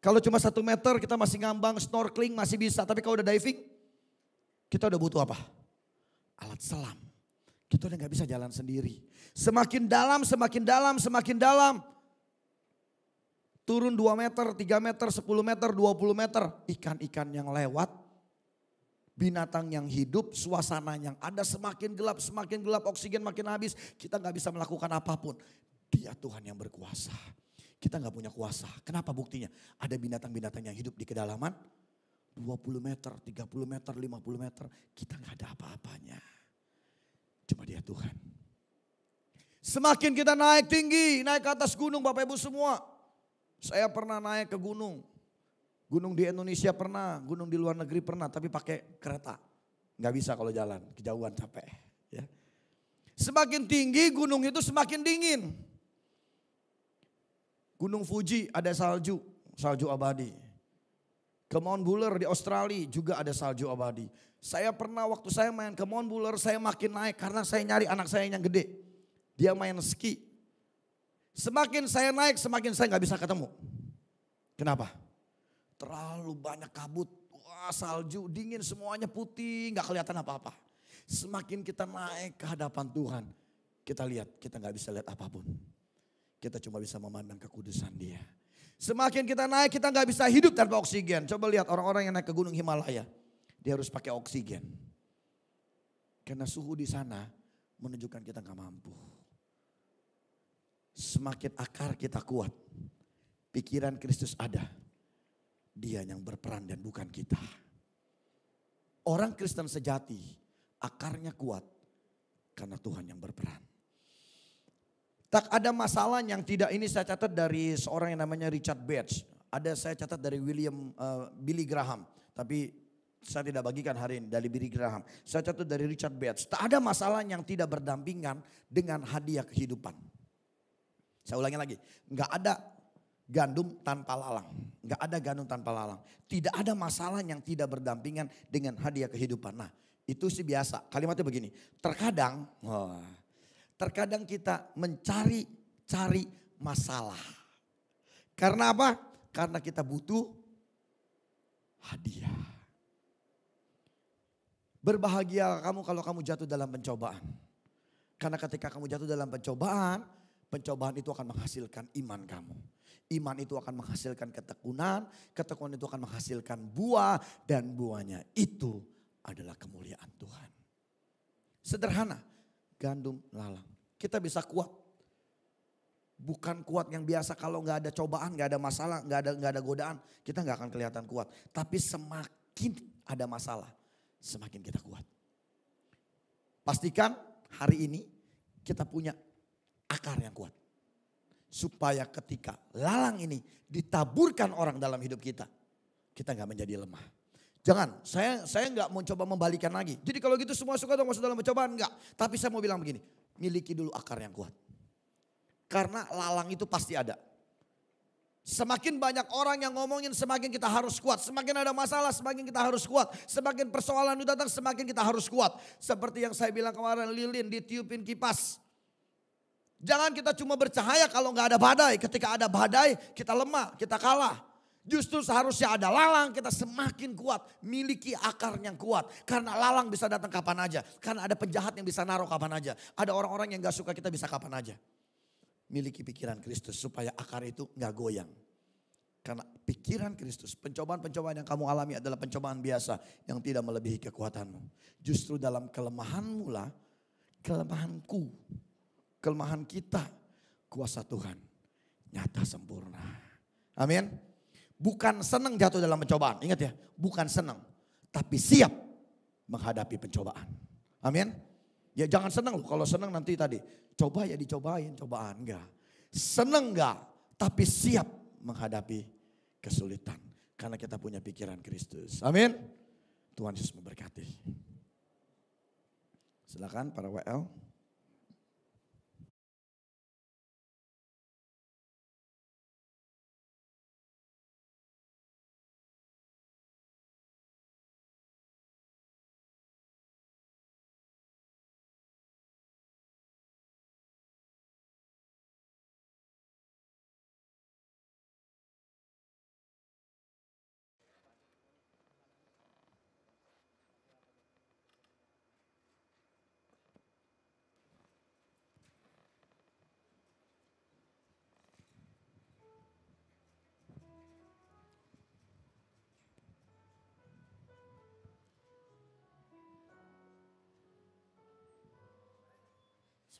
Kalau cuma 1 meter kita masih ngambang, snorkeling masih bisa. Tapi kalau udah diving, kita udah butuh apa? Alat selam. Kita udah gak bisa jalan sendiri. Semakin dalam, semakin dalam, semakin dalam. Turun 2 meter, 3 meter, 10 meter, 20 meter. Ikan-ikan yang lewat, binatang yang hidup, suasana yang ada semakin gelap, oksigen makin habis. Kita gak bisa melakukan apapun. Dia Tuhan yang berkuasa. Kita gak punya kuasa. Kenapa buktinya? Ada binatang-binatang yang hidup di kedalaman 20 meter, 30 meter, 50 meter. Kita gak ada apa-apanya. Cuma dia Tuhan. Semakin kita naik tinggi, naik ke atas gunung Bapak Ibu semua. Saya pernah naik ke gunung. Gunung di Indonesia pernah, gunung di luar negeri pernah. Tapi pakai kereta. Gak bisa kalau jalan, kejauhan capek. Ya. Semakin tinggi gunung itu semakin dingin. Gunung Fuji ada salju, salju abadi. Ke Mount Buller di Australia juga ada salju abadi. Saya pernah waktu saya main ke Mount Buller saya makin naik karena saya nyari anak saya yang gede. Dia main ski. Semakin saya naik semakin saya gak bisa ketemu. Kenapa? Terlalu banyak kabut, wah salju, dingin semuanya putih, gak kelihatan apa-apa. Semakin kita naik ke hadapan Tuhan, kita lihat, kita gak bisa lihat apapun. Kita cuma bisa memandang kekudusan dia. Semakin kita naik kita gak bisa hidup tanpa oksigen. Coba lihat orang-orang yang naik ke gunung Himalaya. Dia harus pakai oksigen. Karena suhu di sana menunjukkan kita gak mampu. Semakin akar kita kuat, pikiran Kristus ada. Dia yang berperan dan bukan kita. Orang Kristen sejati akarnya kuat karena Tuhan yang berperan. Tak ada masalah yang tidak, ini saya catat dari seorang yang namanya Richard Bates. Ada saya catat dari Billy Graham. Tapi saya tidak bagikan hari ini dari Billy Graham. Saya catat dari Richard Bates. Tak ada masalah yang tidak berdampingan dengan hadiah kehidupan. Saya ulangi lagi. Enggak ada gandum tanpa lalang. Enggak ada gandum tanpa lalang. Tidak ada masalah yang tidak berdampingan dengan hadiah kehidupan. Nah itu sih biasa. Kalimatnya begini. Terkadang kita mencari masalah. Karena apa? Karena kita butuh hadiah. Berbahagia kamu kalau kamu jatuh dalam pencobaan. Karena ketika kamu jatuh dalam pencobaan, pencobaan itu akan menghasilkan iman kamu. Iman itu akan menghasilkan ketekunan, ketekunan itu akan menghasilkan buah, dan buahnya itu adalah kemuliaan Tuhan. Sederhana, gandum lalang. Kita bisa kuat. Bukan kuat yang biasa kalau nggak ada cobaan, nggak ada masalah, nggak ada godaan. Kita nggak akan kelihatan kuat. Tapi semakin ada masalah, semakin kita kuat. Pastikan hari ini kita punya akar yang kuat. Supaya ketika lalang ini ditaburkan orang dalam hidup kita, kita nggak menjadi lemah. Jangan, saya nggak mau coba membalikan lagi. Jadi kalau gitu semua suka dong masuk dalam pencobaan, enggak. Tapi saya mau bilang begini, miliki dulu akar yang kuat. Karena lalang itu pasti ada. Semakin banyak orang yang ngomongin semakin kita harus kuat. Semakin ada masalah semakin kita harus kuat. Semakin persoalan itu datang semakin kita harus kuat. Seperti yang saya bilang kemarin, lilin ditiupin kipas. Jangan kita cuma bercahaya kalau nggak ada badai. Ketika ada badai kita lemah, kita kalah. Justru seharusnya ada lalang, kita semakin kuat. Miliki akar yang kuat. Karena lalang bisa datang kapan aja. Karena ada penjahat yang bisa naruh kapan aja. Ada orang-orang yang gak suka kita bisa kapan aja. Miliki pikiran Kristus supaya akar itu gak goyang. Karena pikiran Kristus, pencobaan-pencobaan yang kamu alami adalah pencobaan biasa yang tidak melebihi kekuatanmu. Justru dalam kelemahanmu lah, kelemahanku, kelemahan kita, kuasa Tuhan nyata sempurna. Amin. Bukan senang jatuh dalam pencobaan. Ingat ya, bukan senang. Tapi siap menghadapi pencobaan. Amin. Ya jangan senang loh. Kalau senang nanti tadi. Coba ya dicobain cobaan. Enggak. Senang enggak. Tapi siap menghadapi kesulitan. Karena kita punya pikiran Kristus. Amin. Tuhan Yesus memberkati. Silakan para WL.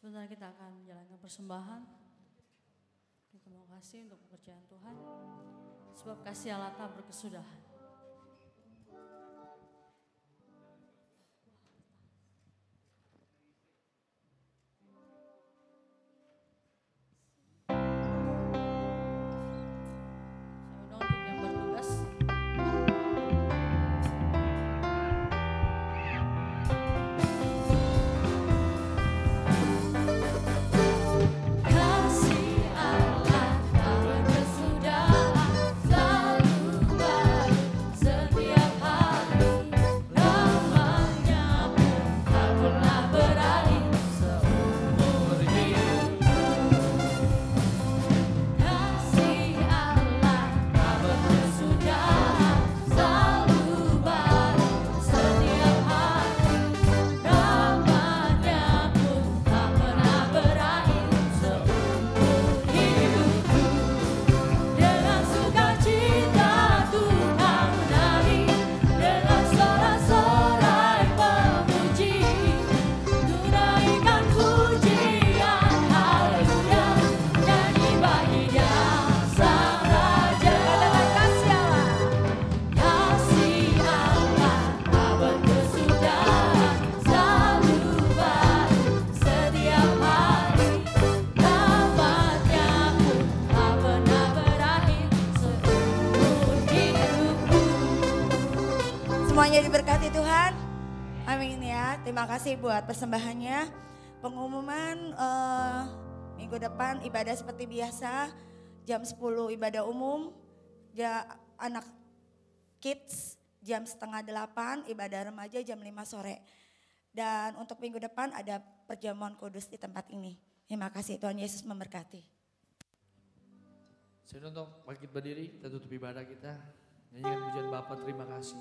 Sebentar kita akan menjalankan persembahan. Kita mau kasih untuk pekerjaan Tuhan. Sebab kasih Allah tak berkesudahan. Saya undang untuk yang bertugas. Semuanya diberkati Tuhan. Amin ya. Terima kasih buat persembahannya. Pengumuman minggu depan ibadah seperti biasa. Jam 10 ibadah umum. Anak kids jam 7:30. Ibadah remaja jam 5 sore. Dan untuk minggu depan ada perjamuan kudus di tempat ini. Terima kasih, Tuhan Yesus memberkati.
Saya untuk bangkit berdiri, kita tutup ibadah kita. Nyanyikan pujian Bapa, terima kasih.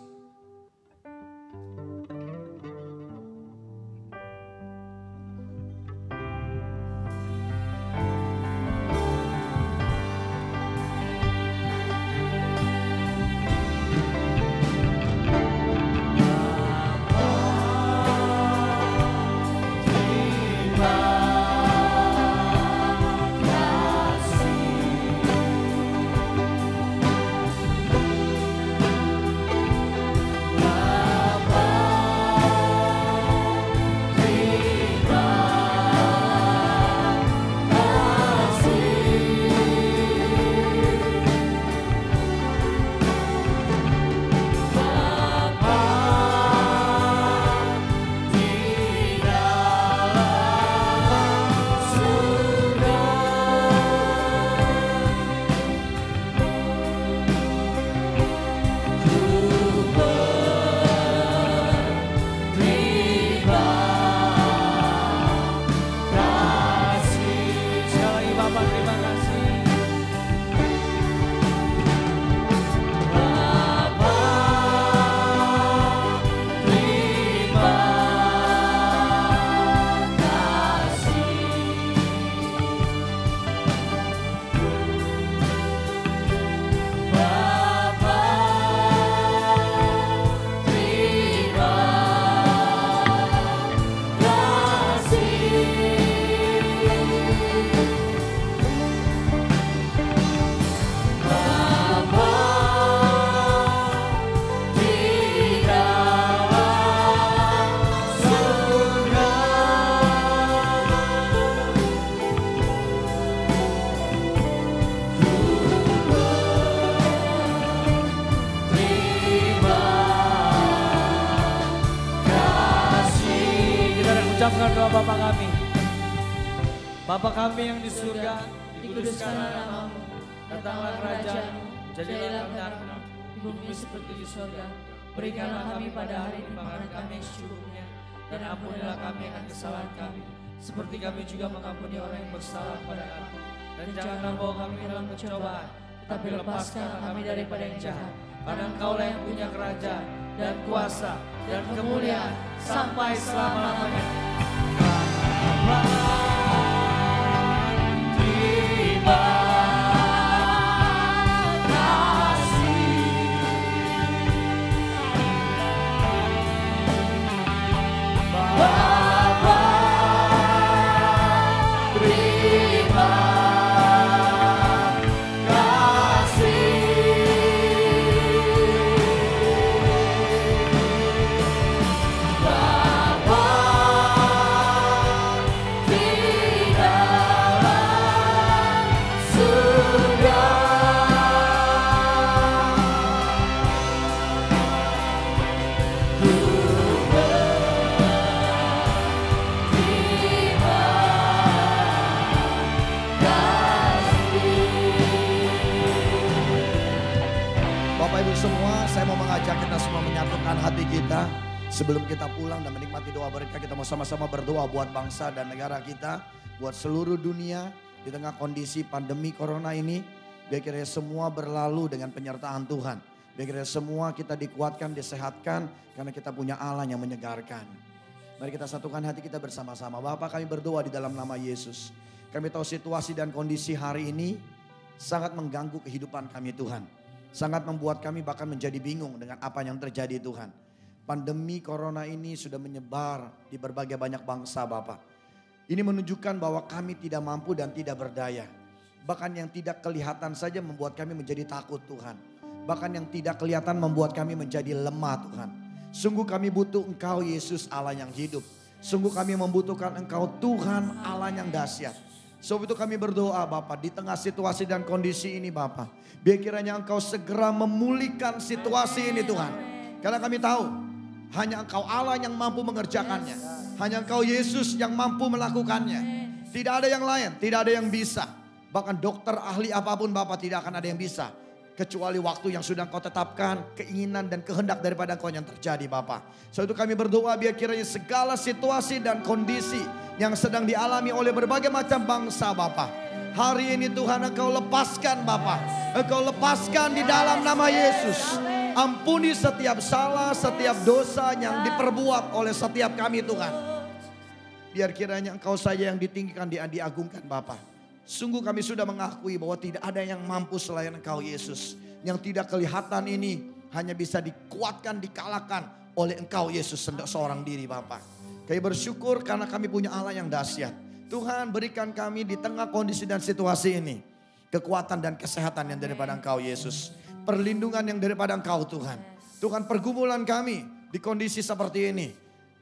dengar doa Bapa kami. Bapa kami yang di surga, dikuduskanlah namamu. Datanglah kerajaan-Mu, jadilah kehendak-Mu di bumi seperti di surga. Berikanlah kami pada hari ini makanan kami yang secukupnya, dan ampunilah kami akan kesalahan kami, seperti kami juga mengampuni orang yang bersalah kepada kami. Dan janganlah bawa kami ke dalam pencobaan, tetapi lepaskanlah kami daripada yang jahat. Karena Engkaulah yang punya kerajaan dan kuasa dan kemuliaan sampai selama-lamanya.
Hati kita sebelum kita pulang dan menikmati doa berkat, kita mau sama-sama berdoa buat bangsa dan negara kita, buat seluruh dunia di tengah kondisi pandemi corona ini. Biar kiranya semua berlalu dengan penyertaan Tuhan. Biar kiranya semua kita dikuatkan, disehatkan karena kita punya Allah yang menyegarkan. Mari kita satukan hati kita bersama-sama. Bapa, kami berdoa di dalam nama Yesus. Kami tahu situasi dan kondisi hari ini sangat mengganggu kehidupan kami Tuhan. Sangat membuat kami bahkan menjadi bingung dengan apa yang terjadi Tuhan. Pandemi corona ini sudah menyebar di berbagai banyak bangsa Bapak. Ini menunjukkan bahwa kami tidak mampu dan tidak berdaya. Bahkan yang tidak kelihatan saja membuat kami menjadi takut Tuhan. Bahkan yang tidak kelihatan membuat kami menjadi lemah Tuhan. Sungguh kami butuh Engkau Yesus Allah yang hidup. Sungguh kami membutuhkan Engkau Tuhan Allah yang dahsyat. Sebab itu kami berdoa Bapak di tengah situasi dan kondisi ini Bapak. Biar kiranya Engkau segera memulihkan situasi ini Tuhan. Karena kami tahu hanya Engkau Allah yang mampu mengerjakannya. Hanya Engkau Yesus yang mampu melakukannya. Tidak ada yang lain, tidak ada yang bisa. Bahkan dokter ahli apapun Bapak tidak akan ada yang bisa. Kecuali waktu yang sudah Engkau tetapkan, keinginan dan kehendak daripada Engkau yang terjadi Bapak. Sebab itu kami berdoa biar kiranya segala situasi dan kondisi yang sedang dialami oleh berbagai macam bangsa Bapak. Hari ini Tuhan Engkau lepaskan Bapak. Engkau lepaskan di dalam nama Yesus. Ampuni setiap salah, setiap dosa yang diperbuat oleh setiap kami Tuhan. Biar kiranya Engkau saja yang ditinggikan, diagungkan Bapak. Sungguh kami sudah mengakui bahwa tidak ada yang mampu selain Engkau Yesus. Yang tidak kelihatan ini hanya bisa dikuatkan, dikalahkan oleh Engkau Yesus seorang diri Bapak. Kami bersyukur karena kami punya Allah yang dahsyat. Tuhan berikan kami di tengah kondisi dan situasi ini kekuatan dan kesehatan yang daripada Engkau Yesus. Perlindungan yang daripada Engkau Tuhan. Tuhan pergumulan kami di kondisi seperti ini.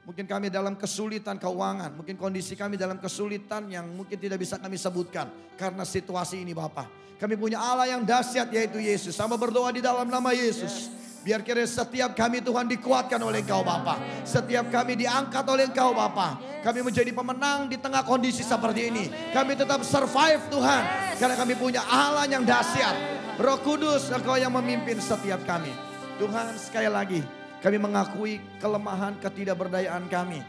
Mungkin kami dalam kesulitan keuangan. Mungkin kondisi kami dalam kesulitan yang mungkin tidak bisa kami sebutkan. Karena situasi ini Bapak. Kami punya Allah yang dahsyat yaitu Yesus. Sama berdoa di dalam nama Yesus. Biar kira setiap kami Tuhan dikuatkan oleh Engkau Bapa. Setiap kami diangkat oleh Engkau Bapa. Kami menjadi pemenang di tengah kondisi seperti ini. Kami tetap survive Tuhan. Karena kami punya Allah yang dahsyat. Roh Kudus Engkau yang memimpin setiap kami. Tuhan sekali lagi kami mengakui kelemahan ketidakberdayaan kami.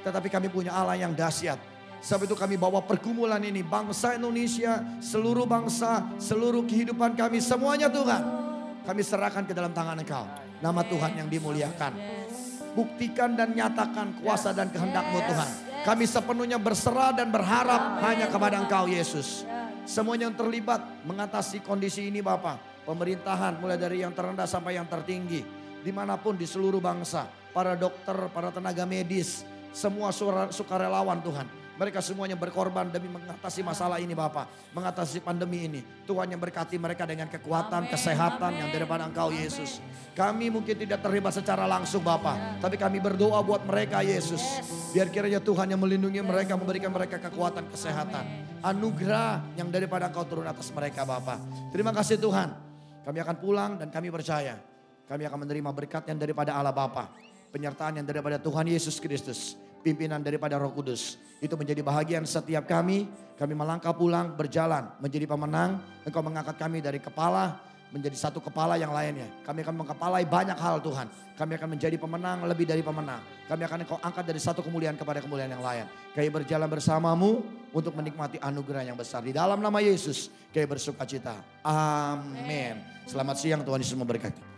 Tetapi kami punya Allah yang dahsyat. Sebab itu kami bawa pergumulan ini. Bangsa Indonesia, seluruh bangsa, seluruh kehidupan kami. Semuanya Tuhan. Kami serahkan ke dalam tangan Engkau. Nama Tuhan yang dimuliakan. Buktikan dan nyatakan kuasa dan kehendak-Mu Tuhan. Kami sepenuhnya berserah dan berharap hanya kepada Engkau Yesus. Semuanya yang terlibat mengatasi kondisi ini Bapa. Pemerintahan mulai dari yang terendah sampai yang tertinggi. Dimanapun di seluruh bangsa. Para dokter, para tenaga medis. Semua sukarelawan Tuhan. Mereka semuanya berkorban demi mengatasi masalah ini Bapak. Mengatasi pandemi ini. Tuhan yang berkati mereka dengan kekuatan, kesehatan yang daripada Engkau Yesus. Kami mungkin tidak terlibat secara langsung Bapak. Tapi kami berdoa buat mereka Yesus. Biar kiranya Tuhan yang melindungi mereka, memberikan mereka kekuatan, kesehatan. Anugerah yang daripada Engkau turun atas mereka Bapak. Terima kasih Tuhan. Kami akan pulang dan kami percaya. Kami akan menerima berkat yang daripada Allah Bapa. Penyertaan yang daripada Tuhan Yesus Kristus. pimpinan daripada Roh Kudus. Itu menjadi bahagian setiap kami. Kami melangkah pulang, berjalan, menjadi pemenang. Engkau mengangkat kami dari kepala menjadi satu kepala yang lainnya. Kami akan mengkepalai banyak hal Tuhan. Kami akan menjadi pemenang lebih dari pemenang. Kami akan Engkau angkat dari satu kemuliaan kepada kemuliaan yang lain. Kami berjalan bersamamu untuk menikmati anugerah yang besar. Di dalam nama Yesus kami bersuka cita. Amin. Selamat siang, Tuhan Yesus memberkati.